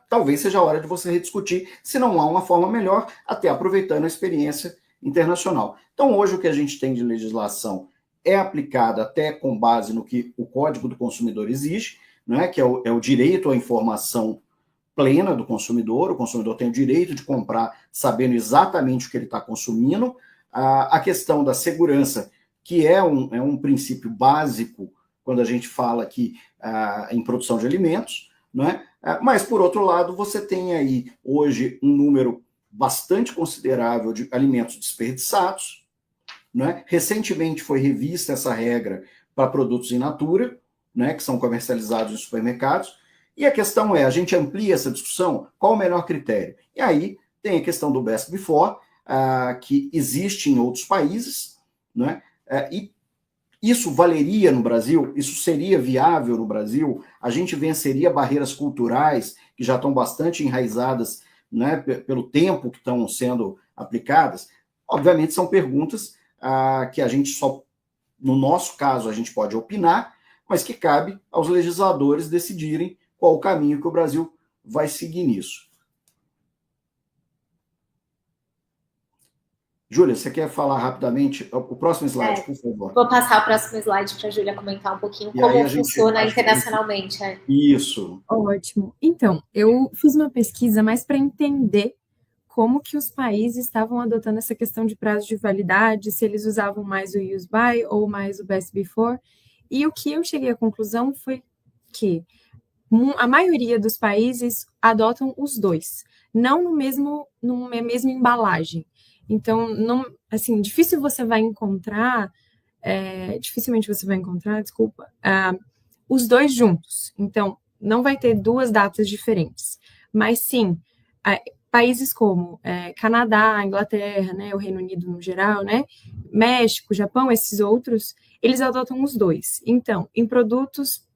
B: Talvez seja a hora de você rediscutir se não há uma forma melhor, até aproveitando a experiência internacional. Então, hoje, o que a gente tem de legislação é aplicada até com base no que o Código do Consumidor exige, né, que é o direito à informação plena do consumidor. O consumidor tem o direito de comprar sabendo exatamente o que ele está consumindo. A questão da segurança, que é um princípio básico quando a gente fala aqui em produção de alimentos, não é? Mas, por outro lado, você tem aí, hoje, um número bastante considerável de alimentos desperdiçados. Né? Recentemente foi revista essa regra para produtos in natura, né, que são comercializados em supermercados. E a questão é, a gente amplia essa discussão? Qual o melhor critério? E aí tem a questão do best before, que existe em outros países, né? E isso valeria no Brasil? Isso seria viável no Brasil? A gente venceria barreiras culturais que já estão bastante enraizadas, né, pelo tempo que estão sendo aplicadas? Obviamente são perguntas que a gente só, no nosso caso, a gente pode opinar, mas que cabe aos legisladores decidirem qual o caminho que o Brasil vai seguir nisso. Júlia, você quer falar rapidamente? O próximo slide, por favor.
A: Vou passar o próximo slide para a Júlia comentar um pouquinho como funciona internacionalmente.
B: Isso.
C: Ótimo. Então, eu fiz uma pesquisa mais para entender como que os países estavam adotando essa questão de prazo de validade, se eles usavam mais o use by ou mais o best before. E o que eu cheguei à conclusão foi que a maioria dos países adotam os dois, não numa mesma embalagem. Então, não, assim, dificilmente você vai encontrar, os dois juntos. Então, não vai ter duas datas diferentes, mas sim, países como Canadá, Inglaterra, né, o Reino Unido no geral, né, México, Japão, esses outros, eles adotam os dois. Então, em produtos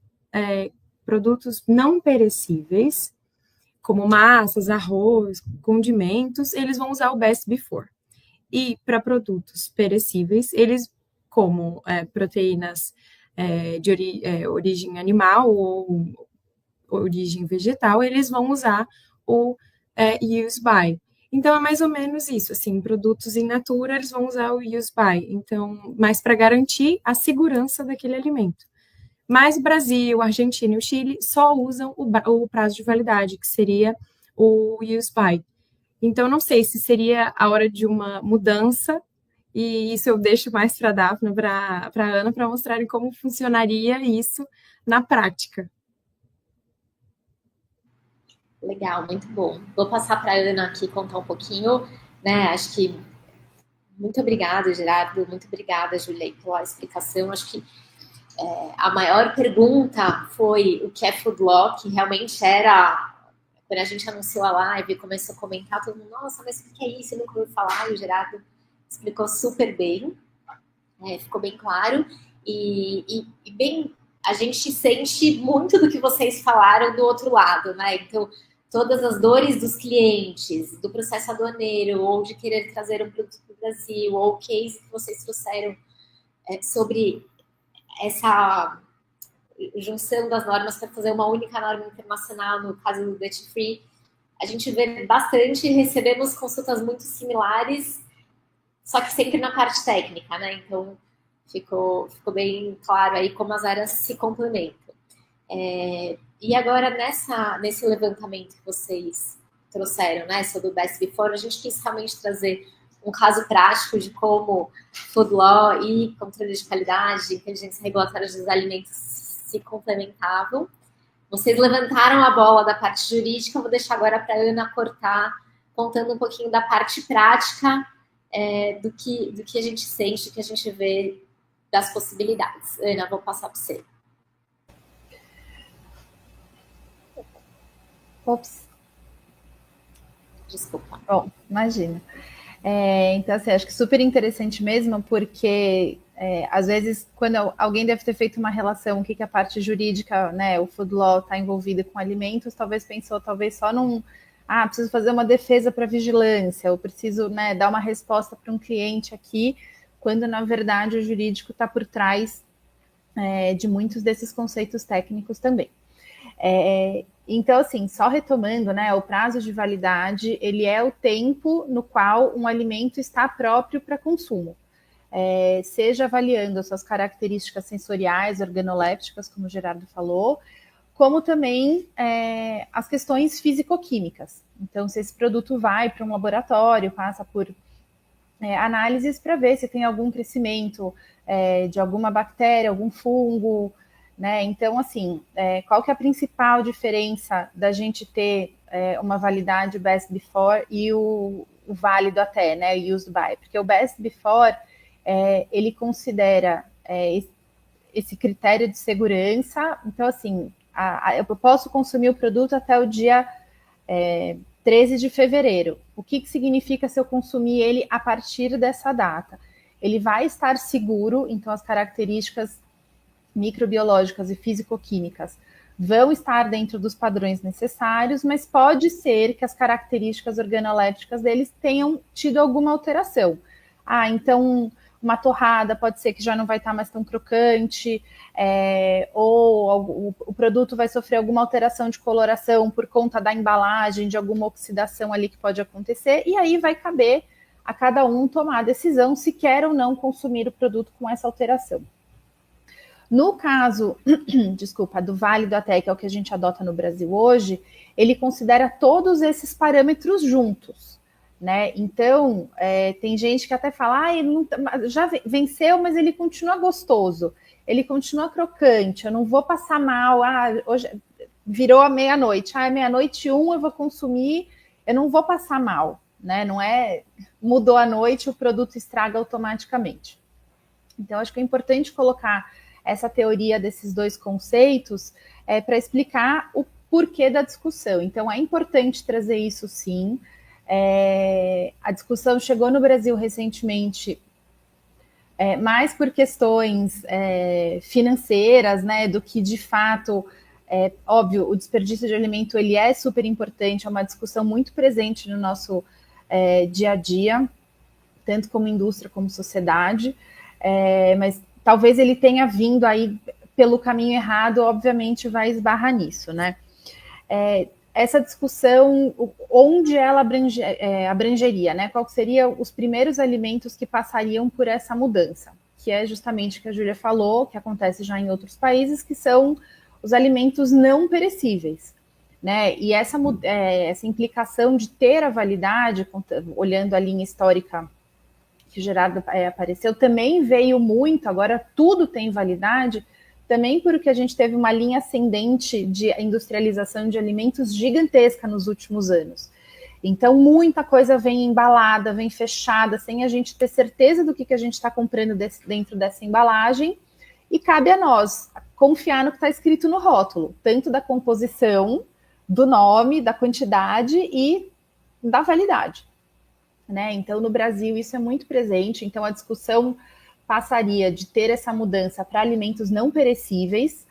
C: não perecíveis, como massas, arroz, condimentos, eles vão usar o best before. E para produtos perecíveis, eles, como proteínas de origem animal ou origem vegetal, eles vão usar o use by. Então, é mais ou menos isso, assim, produtos in natura, eles vão usar o use by, então, mas para garantir a segurança daquele alimento. Mas o Brasil, a Argentina e o Chile só usam o prazo de validade, que seria o use by. Então, não sei se seria a hora de uma mudança, e isso eu deixo mais para a Daphne, para a Ana, para mostrarem como funcionaria isso na prática.
A: Legal, muito bom. Vou passar para a Ana aqui contar um pouquinho, né? Acho que muito obrigada, Gerardo, muito obrigada, Júlia, pela explicação. Acho que a maior pergunta foi o que é food law, que realmente era, quando a gente anunciou a live e começou a comentar, todo mundo, nossa, mas o que é isso? Eu nunca ouvi falar, e o Gerardo explicou super bem, ficou bem claro, e bem, a gente sente muito do que vocês falaram do outro lado, né? Então, todas as dores dos clientes, do processo aduaneiro, ou de querer trazer um produto para o Brasil, ou o case que vocês trouxeram sobre essa junção das normas para fazer uma única norma internacional, no caso do Duty Free, a gente vê bastante, recebemos consultas muito similares, só que sempre na parte técnica, né? Então, ficou bem claro aí como as áreas se complementam. E agora, nesse levantamento que vocês trouxeram, né, sobre o Best Before, a gente quis realmente trazer um caso prático de como food law e controle de qualidade, inteligência regulatória dos alimentos se complementavam. Vocês levantaram a bola da parte jurídica, eu vou deixar agora para a Ana cortar, contando um pouquinho da parte prática do que a gente sente, do que a gente vê das possibilidades. Ana, vou passar para você.
D: Ops.
A: Desculpa.
D: Bom, imagina. Então, assim, acho que super interessante mesmo, porque às vezes, quando alguém deve ter feito uma relação, o que a parte jurídica, né, o food law está envolvido com alimentos, talvez pensou, só preciso fazer uma defesa para vigilância, ou preciso, né, dar uma resposta para um cliente aqui, quando, na verdade, o jurídico está por trás de muitos desses conceitos técnicos também. Então, assim, só retomando, né, o prazo de validade, ele é o tempo no qual um alimento está próprio para consumo. Seja avaliando as suas características sensoriais, organolépticas, como o Gerardo falou, como também as questões físico-químicas. Então, se esse produto vai para um laboratório, passa por análises para ver se tem algum crescimento de alguma bactéria, algum fungo, né? Então, assim, qual que é a principal diferença da gente ter uma validade best before e o válido até, né, used by? Porque o best before, ele considera esse critério de segurança. Então, assim, eu posso consumir o produto até o dia 13 de fevereiro. O que significa se eu consumir ele a partir dessa data? Ele vai estar seguro, então as características microbiológicas e físico-químicas vão estar dentro dos padrões necessários, mas pode ser que as características organolépticas deles tenham tido alguma alteração. Então uma torrada pode ser que já não vai estar mais tão crocante, ou o produto vai sofrer alguma alteração de coloração por conta da embalagem, de alguma oxidação ali que pode acontecer, e aí vai caber a cada um tomar a decisão se quer ou não consumir o produto com essa alteração. No caso, desculpa, do Vale do Até, que é o que a gente adota no Brasil hoje, ele considera todos esses parâmetros juntos, né? Então, tem gente que até fala, ele não, já venceu, mas ele continua gostoso, ele continua crocante, eu não vou passar mal, hoje virou a meia-noite, meia-noite 1 eu vou consumir, eu não vou passar mal, né? Não é mudou a noite, o produto estraga automaticamente. Então, acho que é importante colocar essa teoria desses dois conceitos para explicar o porquê da discussão. Então, é importante trazer isso, sim. A discussão chegou no Brasil recentemente, mais por questões financeiras, né, do que, de fato, óbvio, o desperdício de alimento ele é super importante, é uma discussão muito presente no nosso dia a dia, tanto como indústria como sociedade, mas talvez ele tenha vindo aí pelo caminho errado, obviamente vai esbarrar nisso, né? Essa discussão, onde ela abrangeria, né? Qual seriam os primeiros alimentos que passariam por essa mudança? Que é justamente o que a Júlia falou, que acontece já em outros países, que são os alimentos não perecíveis, né? E essa implicação de ter a validade, olhando a linha histórica que o Gerardo apareceu, também veio muito, agora tudo tem validade, também porque a gente teve uma linha ascendente de industrialização de alimentos gigantesca nos últimos anos. Então, muita coisa vem embalada, vem fechada, sem a gente ter certeza do que a gente está comprando dentro dessa embalagem, e cabe a nós confiar no que está escrito no rótulo, tanto da composição, do nome, da quantidade e da validade. Né? Então, no Brasil, isso é muito presente. Então, a discussão passaria de ter essa mudança para alimentos não perecíveis,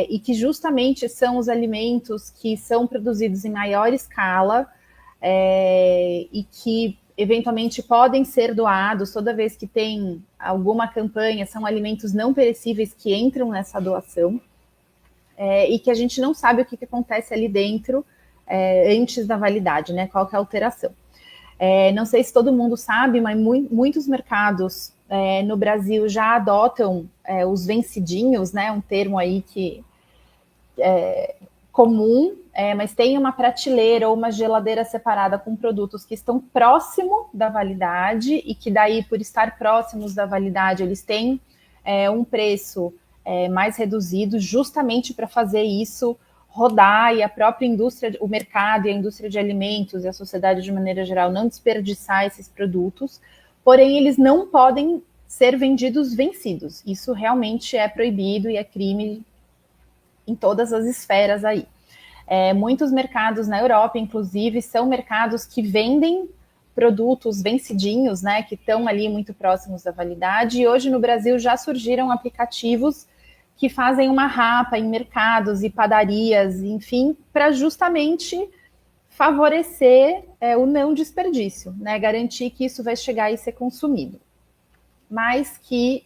D: e que justamente são os alimentos que são produzidos em maior escala e que, eventualmente, podem ser doados toda vez que tem alguma campanha, são alimentos não perecíveis que entram nessa doação, e que a gente não sabe o que acontece ali dentro antes da validade, né? Qual que é a alteração. Não sei se todo mundo sabe, mas muitos mercados no Brasil já adotam os vencidinhos, né? Um termo aí que é comum, mas tem uma prateleira ou uma geladeira separada com produtos que estão próximo da validade e que daí, por estar próximos da validade, eles têm um preço mais reduzido, justamente para fazer isso rodar e a própria indústria, o mercado e a indústria de alimentos e a sociedade de maneira geral não desperdiçar esses produtos, porém eles não podem ser vendidos vencidos. Isso realmente é proibido e é crime em todas as esferas aí. Muitos mercados na Europa, inclusive, são mercados que vendem produtos vencidinhos, né, que estão ali muito próximos da validade, e hoje no Brasil já surgiram aplicativos que fazem uma rapa em mercados e padarias, enfim, para justamente favorecer o não desperdício, né? Garantir que isso vai chegar e ser consumido. Mas que,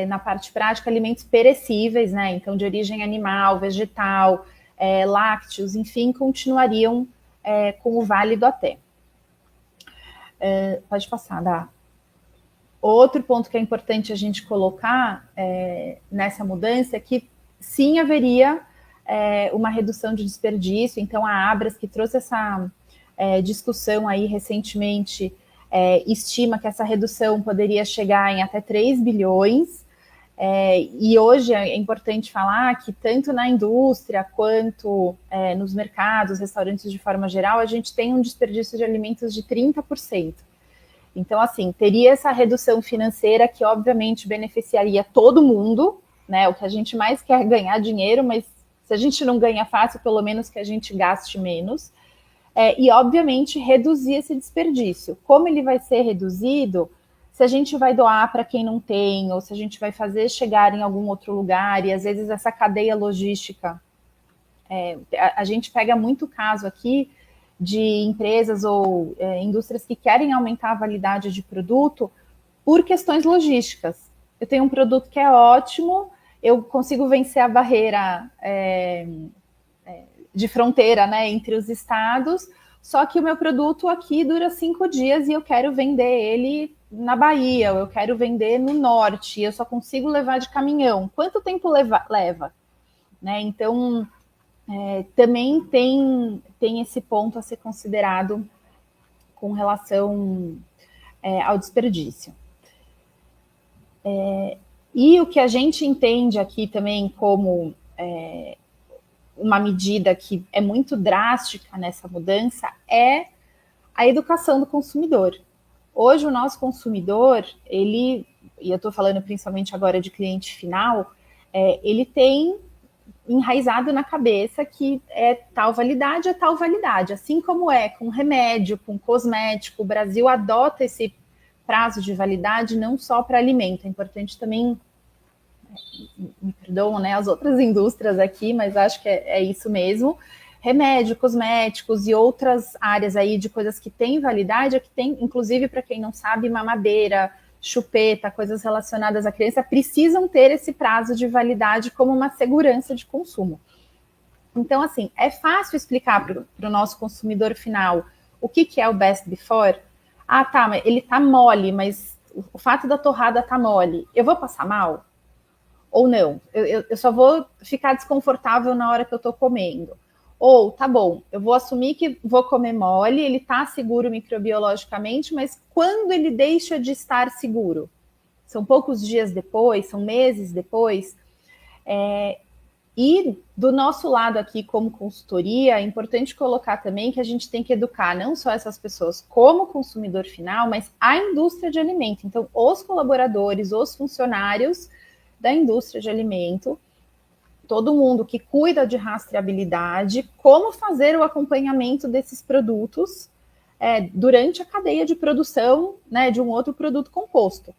D: na parte prática, alimentos perecíveis, né? Então, de origem animal, vegetal, lácteos, enfim, continuariam com o Vale do Até. Pode passar, Dá. Outro ponto que é importante a gente colocar nessa mudança é que sim haveria uma redução de desperdício. Então a Abras, que trouxe essa discussão aí recentemente, estima que essa redução poderia chegar em até 3 bilhões. E hoje é importante falar que tanto na indústria quanto nos mercados, restaurantes de forma geral, a gente tem um desperdício de alimentos de 30%. Então, assim, teria essa redução financeira que, obviamente, beneficiaria todo mundo, né? O que a gente mais quer é ganhar dinheiro, mas se a gente não ganha fácil, pelo menos que a gente gaste menos. E, obviamente, reduzir esse desperdício. Como ele vai ser reduzido? Se a gente vai doar para quem não tem, ou se a gente vai fazer chegar em algum outro lugar, e às vezes essa cadeia logística. A gente pega muito caso aqui de empresas ou indústrias que querem aumentar a validade de produto por questões logísticas. Eu tenho um produto que é ótimo, eu consigo vencer a barreira de fronteira, né, entre os estados, só que o meu produto aqui dura 5 dias e eu quero vender ele na Bahia, ou eu quero vender no norte, e eu só consigo levar de caminhão. Quanto tempo leva? Né? Então, também tem esse ponto a ser considerado com relação ao desperdício. E o que a gente entende aqui também como uma medida que é muito drástica nessa mudança é a educação do consumidor. Hoje o nosso consumidor, e eu estou falando principalmente agora de cliente final, ele tem enraizado na cabeça que é tal validade, assim como é com remédio, com cosmético. O Brasil adota esse prazo de validade não só para alimento, é importante também, me perdoam, né, as outras indústrias aqui, mas acho que é isso mesmo. Remédio, cosméticos e outras áreas aí de coisas que têm validade, que tem, inclusive, para quem não sabe, mamadeira, chupeta, coisas relacionadas à criança, precisam ter esse prazo de validade como uma segurança de consumo. Então, assim, é fácil explicar para o nosso consumidor final o que é o best before. Ah, tá, mas ele tá mole, mas o fato da torrada tá mole, eu vou passar mal? Ou não? Eu só vou ficar desconfortável na hora que eu tô comendo. Ou, tá bom, eu vou assumir que vou comer mole, ele tá seguro microbiologicamente, mas quando ele deixa de estar seguro? São poucos dias depois, são meses depois. E do nosso lado aqui, como consultoria, é importante colocar também que a gente tem que educar não só essas pessoas como consumidor final, mas a indústria de alimento. Então, os colaboradores, os funcionários da indústria de alimento, todo mundo que cuida de rastreabilidade, como fazer o acompanhamento desses produtos durante a cadeia de produção, né, de um outro produto composto.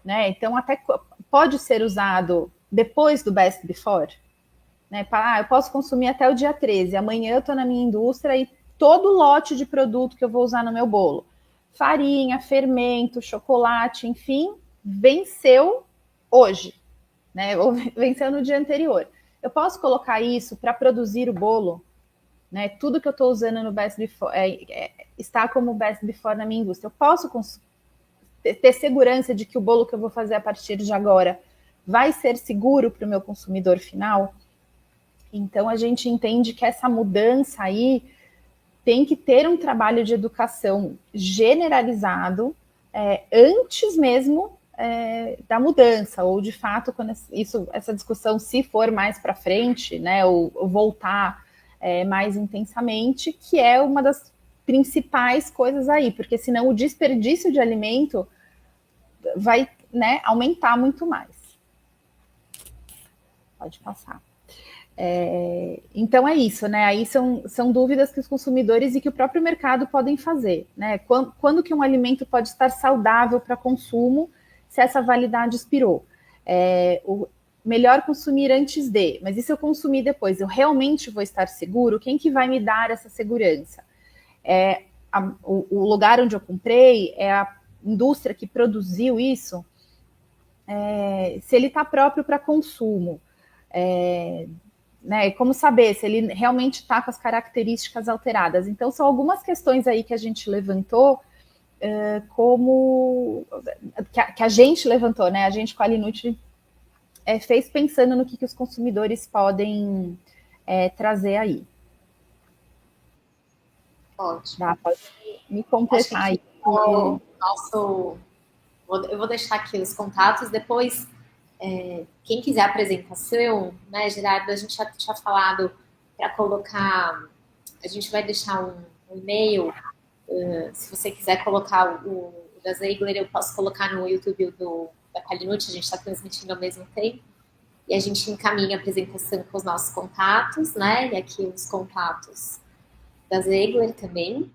D: Né? Então, até pode ser usado depois do best before. Né? Eu posso consumir até o dia 13, amanhã eu estou na minha indústria e todo lote de produto que eu vou usar no meu bolo, farinha, fermento, chocolate, enfim, venceu hoje, né? Ou venceu no dia anterior. Eu posso colocar isso para produzir o bolo, né? Tudo que eu estou usando no Best Before está como Best Before na minha indústria. Eu posso ter segurança de que o bolo que eu vou fazer a partir de agora vai ser seguro para o meu consumidor final? Então, a gente entende que essa mudança aí tem que ter um trabalho de educação generalizado antes mesmo da mudança, ou de fato, quando essa discussão, se for mais para frente, né, ou voltar mais intensamente, que é uma das principais coisas aí, porque senão o desperdício de alimento vai, né, aumentar muito mais. Pode passar. Então é isso, né? Aí são dúvidas que os consumidores e que o próprio mercado podem fazer, né? Quando que um alimento pode estar saudável para consumo se essa validade expirou? Melhor consumir antes de, mas e se eu consumir depois? Eu realmente vou estar seguro? Quem que vai me dar essa segurança? O lugar onde eu comprei, é a indústria que produziu isso? Se ele está próprio para consumo? Né, como saber se ele realmente está com as características alteradas. Então, são algumas questões aí que a gente levantou, que a gente levantou, né? A gente com a Alinut fez pensando no que os consumidores podem trazer aí.
A: Ótimo.
D: Pode me completar aí.
A: Eu vou deixar aqui os contatos, depois... quem quiser a apresentação, né, Gerardo, a gente já tinha falado para colocar, a gente vai deixar um e-mail, se você quiser colocar o da Zeigler, eu posso colocar no YouTube da Qualinut, a gente está transmitindo ao mesmo tempo, e a gente encaminha a apresentação com os nossos contatos, né, e aqui os contatos da Zeigler também.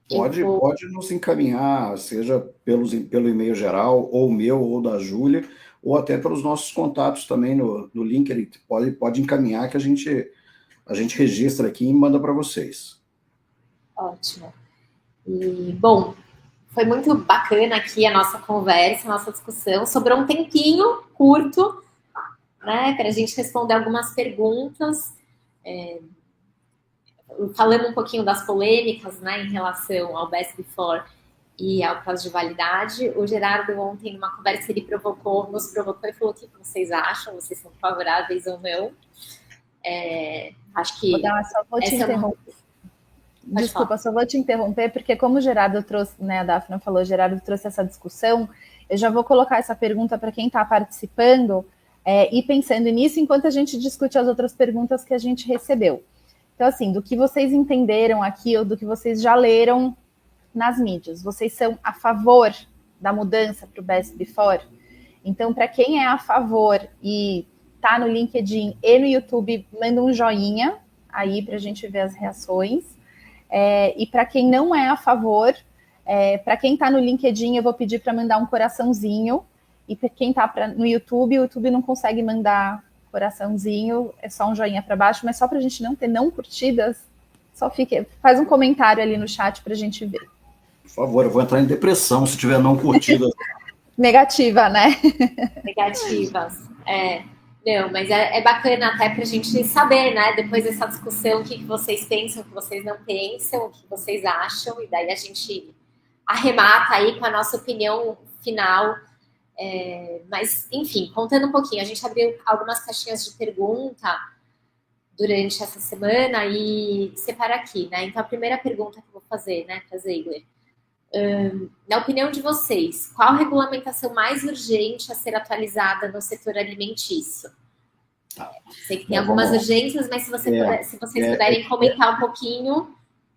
B: Pode nos encaminhar, seja pelo e-mail geral, ou meu, ou da Júlia, ou até pelos nossos contatos também no LinkedIn. Pode encaminhar que a gente registra aqui e manda para vocês.
A: Ótimo. E, bom, foi muito bacana aqui a nossa conversa, a nossa discussão. Sobrou um tempinho curto, né, para a gente responder algumas perguntas. falando um pouquinho das polêmicas, né, em relação ao Best Before e ao prazo de validade, o Gerardo ontem, numa conversa, ele nos provocou e falou: o que vocês acham? Vocês são favoráveis ou não? Acho que...
D: Vou te interromper. Desculpa, só vou te interromper, porque como o Gerardo trouxe, né, a Daphne falou, o Gerardo trouxe essa discussão, eu já vou colocar essa pergunta para quem está participando e pensando nisso enquanto a gente discute as outras perguntas que a gente recebeu. Então, assim, do que vocês entenderam aqui ou do que vocês já leram nas mídias, vocês são a favor da mudança para o Best Before? Então, para quem é a favor e está no LinkedIn e no YouTube, manda um joinha aí para a gente ver as reações. E para quem não é a favor, para quem está no LinkedIn, eu vou pedir para mandar um coraçãozinho. E para quem está no YouTube, o YouTube não consegue mandar coraçãozinho, é só um joinha para baixo, mas só para a gente não ter não curtidas, faz um comentário ali no chat para a gente ver.
B: Por favor, eu vou entrar em depressão se tiver não curtidas.
D: Negativa, né?
A: Negativas, Não, mas é bacana até para a gente saber, né, depois dessa discussão, o que vocês pensam, o que vocês não pensam, o que vocês acham, e daí a gente arremata aí com a nossa opinião final. Mas, enfim, contando um pouquinho, a gente abriu algumas caixinhas de pergunta durante essa semana e separa aqui, né? Então, a primeira pergunta que eu vou fazer, né, para Zeigler, na opinião de vocês, qual a regulamentação mais urgente a ser atualizada no setor alimentício? Sei que tem algumas urgências, mas se vocês puderem comentar um pouquinho.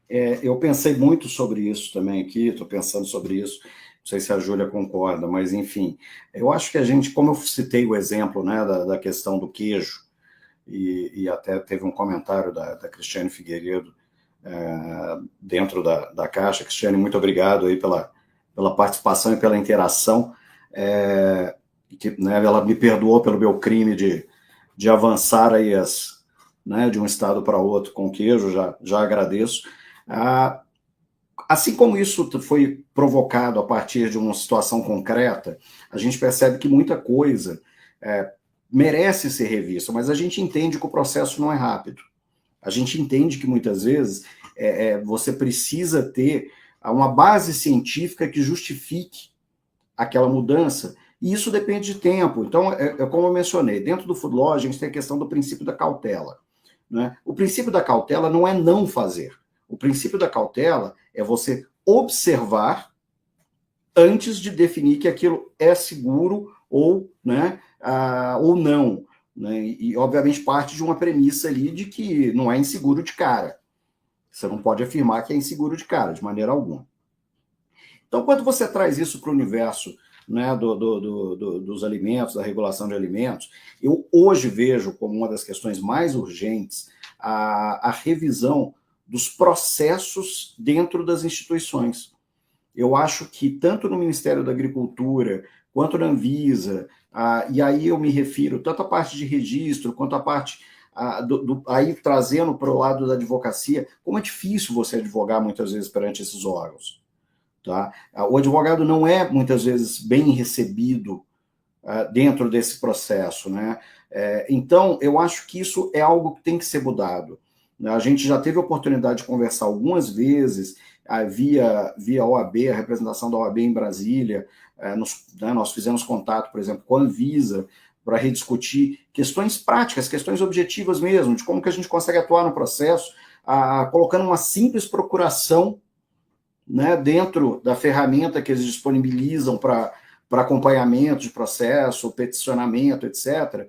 B: Eu pensei muito sobre isso também aqui, estou pensando sobre isso, não sei se a Júlia concorda, mas enfim, eu acho que a gente, como eu citei o exemplo, né, da questão do queijo, e até teve um comentário da Cristiane Figueiredo, dentro da Caixa. Cristiane, muito obrigado aí pela participação e pela interação, né, ela me perdoou pelo meu crime de avançar aí né, de um estado para outro com queijo, já agradeço. Assim como isso foi provocado a partir de uma situação concreta, a gente percebe que muita coisa merece ser revista, mas a gente entende que o processo não é rápido. A gente entende que muitas vezes você precisa ter uma base científica que justifique aquela mudança, e isso depende de tempo. Então, como eu mencionei, dentro do Food Law, a gente tem a questão do princípio da cautela, né? O princípio da cautela não é não fazer. O princípio da cautela é você observar antes de definir que aquilo é seguro ou, né, ou não. Né? E, obviamente, parte de uma premissa ali de que não é inseguro de cara. Você não pode afirmar que é inseguro de cara, de maneira alguma. Então, quando você traz isso para o universo, né, dos alimentos, da regulação de alimentos, eu hoje vejo como uma das questões mais urgentes a revisão dos processos dentro das instituições. Eu acho que tanto no Ministério da Agricultura, quanto na Anvisa, e aí eu me refiro tanto à parte de registro, quanto à parte aí trazendo para o lado da advocacia, como é difícil você advogar muitas vezes perante esses órgãos. Tá? O advogado não é muitas vezes bem recebido dentro desse processo, né? Então, eu acho que isso é algo que tem que ser mudado. A gente já teve a oportunidade de conversar algumas vezes via OAB, a representação da OAB em Brasília, nós fizemos contato, por exemplo, com a Anvisa, para rediscutir questões práticas, questões objetivas mesmo, de como que a gente consegue atuar no processo, colocando uma simples procuração, né, dentro da ferramenta que eles disponibilizam para acompanhamento de processo, peticionamento, etc.,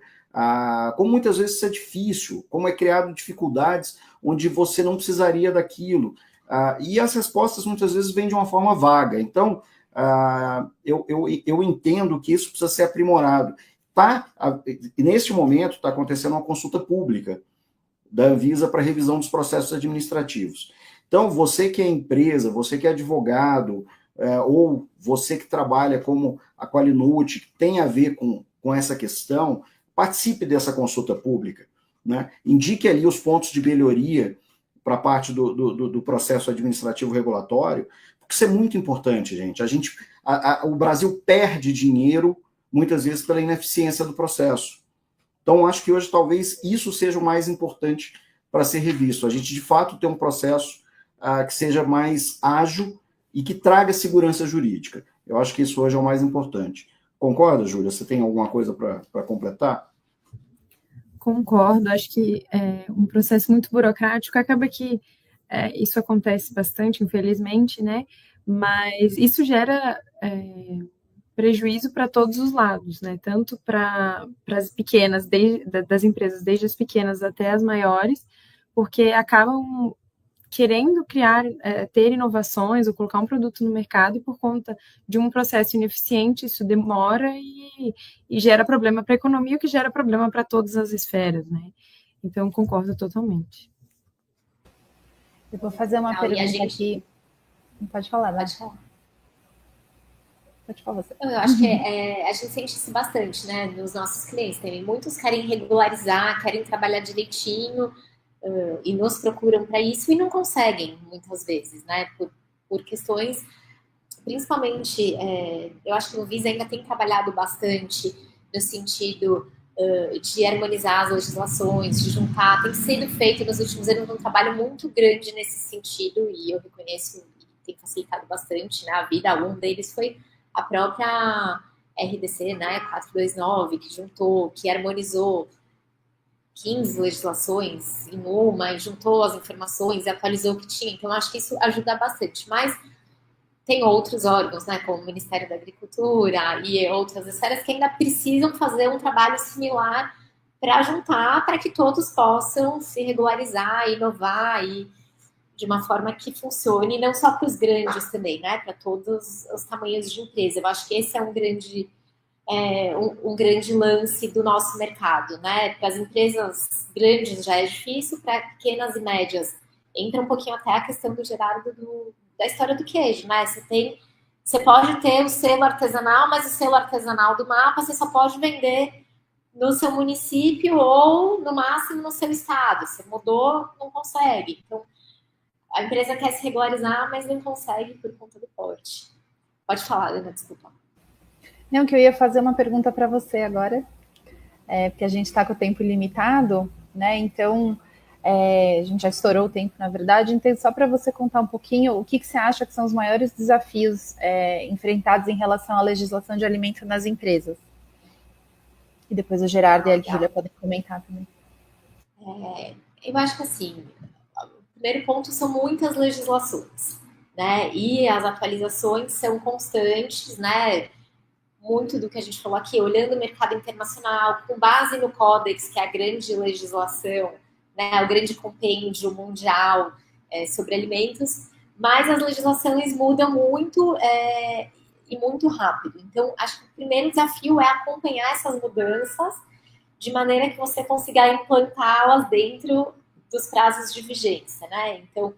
B: como muitas vezes isso é difícil, como é criado dificuldades onde você não precisaria daquilo. E as respostas muitas vezes vêm de uma forma vaga. Então, eu entendo que isso precisa ser aprimorado. Neste momento, está acontecendo uma consulta pública da Anvisa para revisão dos processos administrativos. Então, você que é empresa, você que é advogado, ou você que trabalha como a Qualinute, que tem a ver com essa questão, participe dessa consulta pública, né? Indique ali os pontos de melhoria para a parte do processo administrativo regulatório, porque isso é muito importante, gente. O Brasil perde dinheiro, muitas vezes, pela ineficiência do processo. Então, acho que hoje talvez isso seja o mais importante para ser revisto. A gente, de fato, tem um processo que seja mais ágil e que traga segurança jurídica. Eu acho que isso hoje é o mais importante. Concorda, Júlia? Você tem alguma coisa para completar?
C: Concordo, acho que é um processo muito burocrático, acaba que isso acontece bastante, infelizmente, né? Mas isso gera prejuízo para todos os lados, né? Tanto para as pequenas, das empresas, desde as pequenas até as maiores, porque acabam querendo criar, ter inovações ou colocar um produto no mercado e por conta de um processo ineficiente, isso demora e gera problema para a economia, o que gera problema para todas as esferas, né? Então, concordo totalmente.
D: Eu vou fazer uma pergunta aqui. Pode falar, né?
A: Pode falar.
D: Pode falar você.
A: Eu acho que a gente sente isso bastante, né, nos nossos clientes também. Muitos querem regularizar, querem trabalhar direitinho, e nos procuram para isso e não conseguem, muitas vezes, né? Por questões, principalmente, eu acho que o Visa ainda tem trabalhado bastante no sentido de harmonizar as legislações, de juntar, tem sido feito nos últimos anos um trabalho muito grande nesse sentido e eu reconheço que tem facilitado bastante, né, a vida. Um deles foi a própria RDC, né, 429, que juntou, que harmonizou 15 legislações em uma e juntou as informações e atualizou o que tinha. Então, acho que isso ajuda bastante. Mas tem outros órgãos, né, como o Ministério da Agricultura e outras esferas que ainda precisam fazer um trabalho similar para juntar, para que todos possam se regularizar, inovar e de uma forma que funcione, não só para os grandes também, né, para todos os tamanhos de empresa. Eu acho que esse é um grande lance do nosso mercado, né? Para as empresas grandes já é difícil, para pequenas e médias entra um pouquinho até a questão do Gerardo da história do queijo, né? Você pode ter o selo artesanal, mas o selo artesanal do mapa você só pode vender no seu município ou, no máximo, no seu estado. Você mudou, não consegue. Então, a empresa quer se regularizar, mas não consegue por conta do porte. Pode falar, Ana, desculpa.
D: Não, que eu ia fazer uma pergunta para você agora, porque a gente está com o tempo limitado, né? Então, a gente já estourou o tempo, na verdade. Então, só para você contar um pouquinho, o que você acha que são os maiores desafios enfrentados em relação à legislação de alimento nas empresas? E depois o Gerardo e a Júlia podem comentar também.
A: Eu acho que, assim, o primeiro ponto são muitas legislações, né? E as atualizações são constantes, né? Muito do que a gente falou aqui, olhando o mercado internacional, com base no Códex, que é a grande legislação, né, o grande compêndio mundial sobre alimentos, mas as legislações mudam muito e muito rápido. Então, acho que o primeiro desafio é acompanhar essas mudanças de maneira que você consiga implantá-las dentro dos prazos de vigência, né? Então,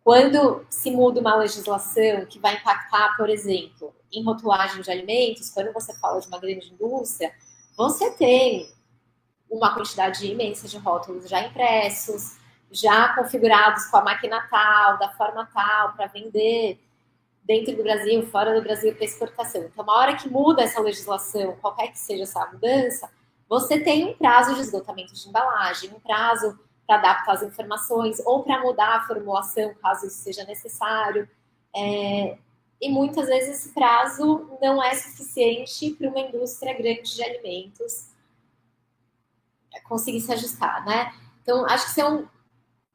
A: quando se muda uma legislação que vai impactar, por exemplo, em rotulagem de alimentos, quando você fala de uma grande indústria, você tem uma quantidade imensa de rótulos já impressos, já configurados com a máquina tal, da forma tal, para vender dentro do Brasil, fora do Brasil, para exportação. Então, uma hora que muda essa legislação, qualquer que seja essa mudança, você tem um prazo de esgotamento de embalagem, um prazo para adaptar as informações ou para mudar a formulação, caso isso seja necessário. E muitas vezes esse prazo não é suficiente para uma indústria grande de alimentos conseguir se ajustar, né? Então, acho que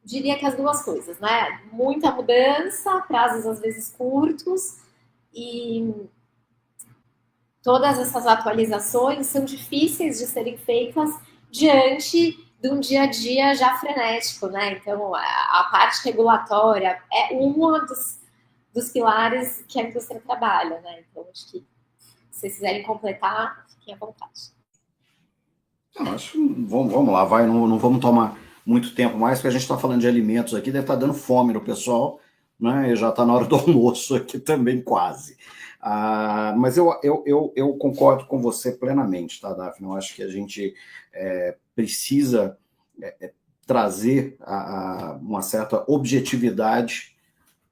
A: diria que as duas coisas, né? Muita mudança, prazos às vezes curtos e todas essas atualizações são difíceis de serem feitas diante de um dia a dia já frenético, né? Então, a parte regulatória é um dos pilares que a indústria trabalha, né? Então, acho que se vocês quiserem completar, fiquem à vontade.
B: Vamos lá, vai, não vamos tomar muito tempo mais, porque a gente está falando de alimentos aqui, deve estar dando fome no pessoal, né? E já está na hora do almoço aqui também, quase. Mas eu concordo com você plenamente, tá, Daphne? Eu acho que a gente precisa trazer uma certa objetividade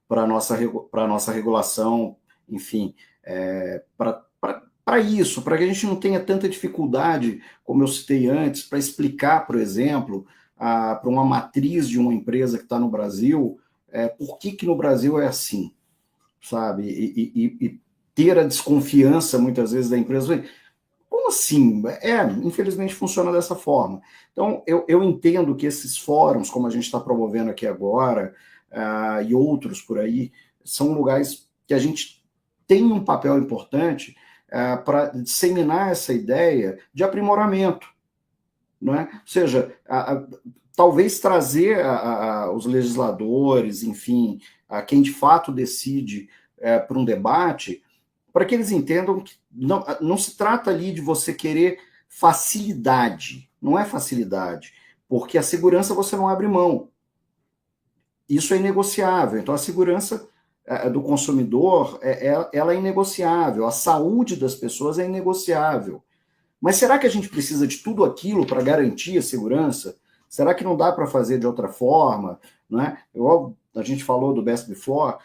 B: para a nossa regulação, enfim, para isso, para que a gente não tenha tanta dificuldade, como eu citei antes, para explicar, por exemplo, para uma matriz de uma empresa que está no Brasil, por que no Brasil é assim, sabe? E ter a desconfiança, muitas vezes, da empresa. Como assim? Infelizmente funciona dessa forma. Então, eu entendo que esses fóruns, como a gente está promovendo aqui agora, e outros por aí, são lugares que a gente tem um papel importante para disseminar essa ideia de aprimoramento. Não é? Ou seja, talvez trazer os legisladores, enfim, a quem de fato decide para um debate, para que eles entendam que não se trata ali de você querer facilidade, não é facilidade, porque a segurança você não abre mão. Isso é inegociável. Então, a segurança do consumidor, ela é inegociável, a saúde das pessoas é inegociável. Mas será que a gente precisa de tudo aquilo para garantir a segurança? Será que não dá para fazer de outra forma? Não é? A gente falou do Best Before,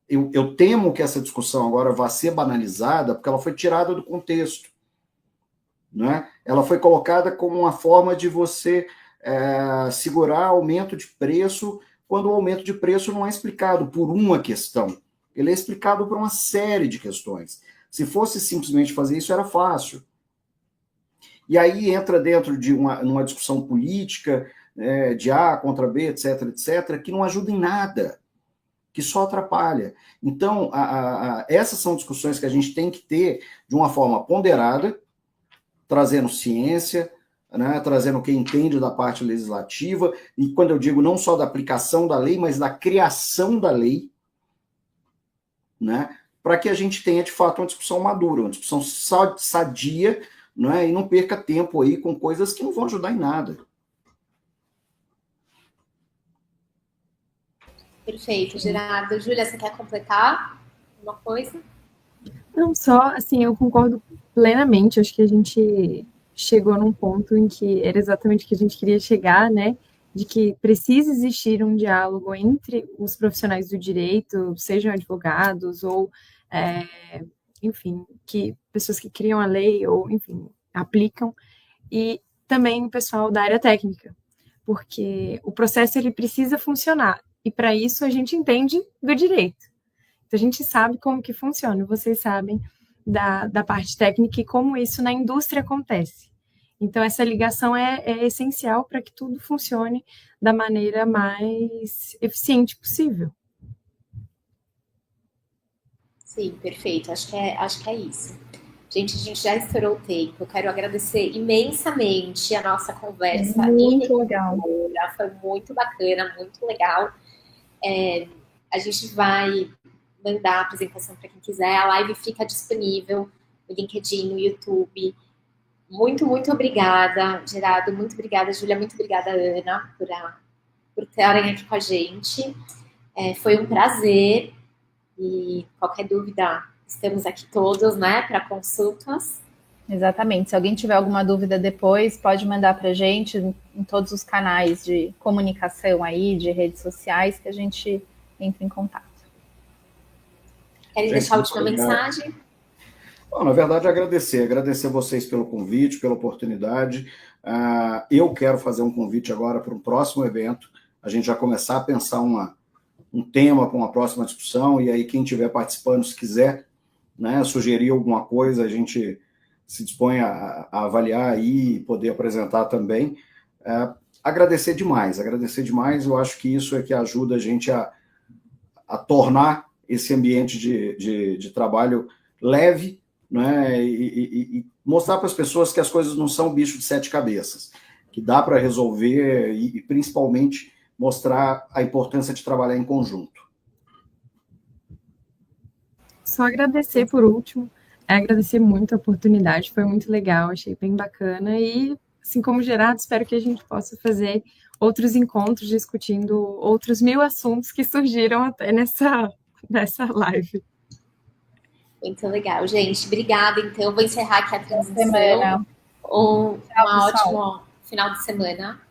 B: eu temo que essa discussão agora vá ser banalizada, porque ela foi tirada do contexto. Não é? Ela foi colocada como uma forma de você segurar aumento de preço, quando o aumento de preço não é explicado por uma questão. Ele é explicado por uma série de questões. Se fosse simplesmente fazer isso, era fácil. E aí entra dentro de uma discussão política, de A contra B, etc., etc., que não ajuda em nada, que só atrapalha. Então, essas são discussões que a gente tem que ter de uma forma ponderada, trazendo ciência, né, trazendo quem entende da parte legislativa, e quando eu digo não só da aplicação da lei, mas da criação da lei, né, para que a gente tenha, de fato, uma discussão madura, uma discussão sadia, né, e não perca tempo aí com coisas que não vão ajudar em nada.
A: Perfeito, Gerardo. Júlia, você quer completar uma coisa?
C: Não, só, assim, eu concordo plenamente, acho que a gente chegou num ponto em que era exatamente o que a gente queria chegar, né, de que precisa existir um diálogo entre os profissionais do direito, sejam advogados ou, enfim, pessoas que criam a lei ou, enfim, aplicam, e também o pessoal da área técnica, porque o processo ele precisa funcionar, e para isso a gente entende do direito. Então, a gente sabe como que funciona, vocês sabem da parte técnica e como isso na indústria acontece. Então, essa ligação é essencial para que tudo funcione da maneira mais eficiente possível.
A: Sim, perfeito. Acho que é isso. Gente, a gente já estourou o tempo. Eu quero agradecer imensamente a nossa conversa.
D: Muito legal.
A: Foi muito bacana, muito legal. A gente vai mandar a apresentação para quem quiser. A live fica disponível no LinkedIn, no YouTube. Muito, muito obrigada, Gerardo. Muito obrigada, Júlia. Muito obrigada, Ana, por estarem aqui com a gente. Foi um prazer. E qualquer dúvida, estamos aqui todos, né, para consultas.
D: Exatamente. Se alguém tiver alguma dúvida depois, pode mandar para a gente em todos os canais de comunicação aí, de redes sociais, que a gente entra em contato.
A: Querem deixar a última mensagem?
B: Bom, na verdade, agradecer vocês pelo convite, pela oportunidade. Eu quero fazer um convite agora para um próximo evento, a gente já começar a pensar um tema para uma próxima discussão, e aí quem estiver participando, se quiser, né, sugerir alguma coisa, a gente se dispõe a avaliar aí e poder apresentar também. Agradecer demais, eu acho que isso é que ajuda a gente a tornar esse ambiente de trabalho leve, né, e mostrar para as pessoas que as coisas não são bicho de 7 cabeças, que dá para resolver e principalmente mostrar a importância de trabalhar em conjunto.
C: Só agradecer por último, agradecer muito a oportunidade, foi muito legal, achei bem bacana, e assim como o Gerardo, espero que a gente possa fazer outros encontros discutindo outros 1000 assuntos que surgiram até nessa live.
A: Muito legal, gente. Obrigada, então. Vou encerrar aqui a transmissão. Um ótimo final de semana.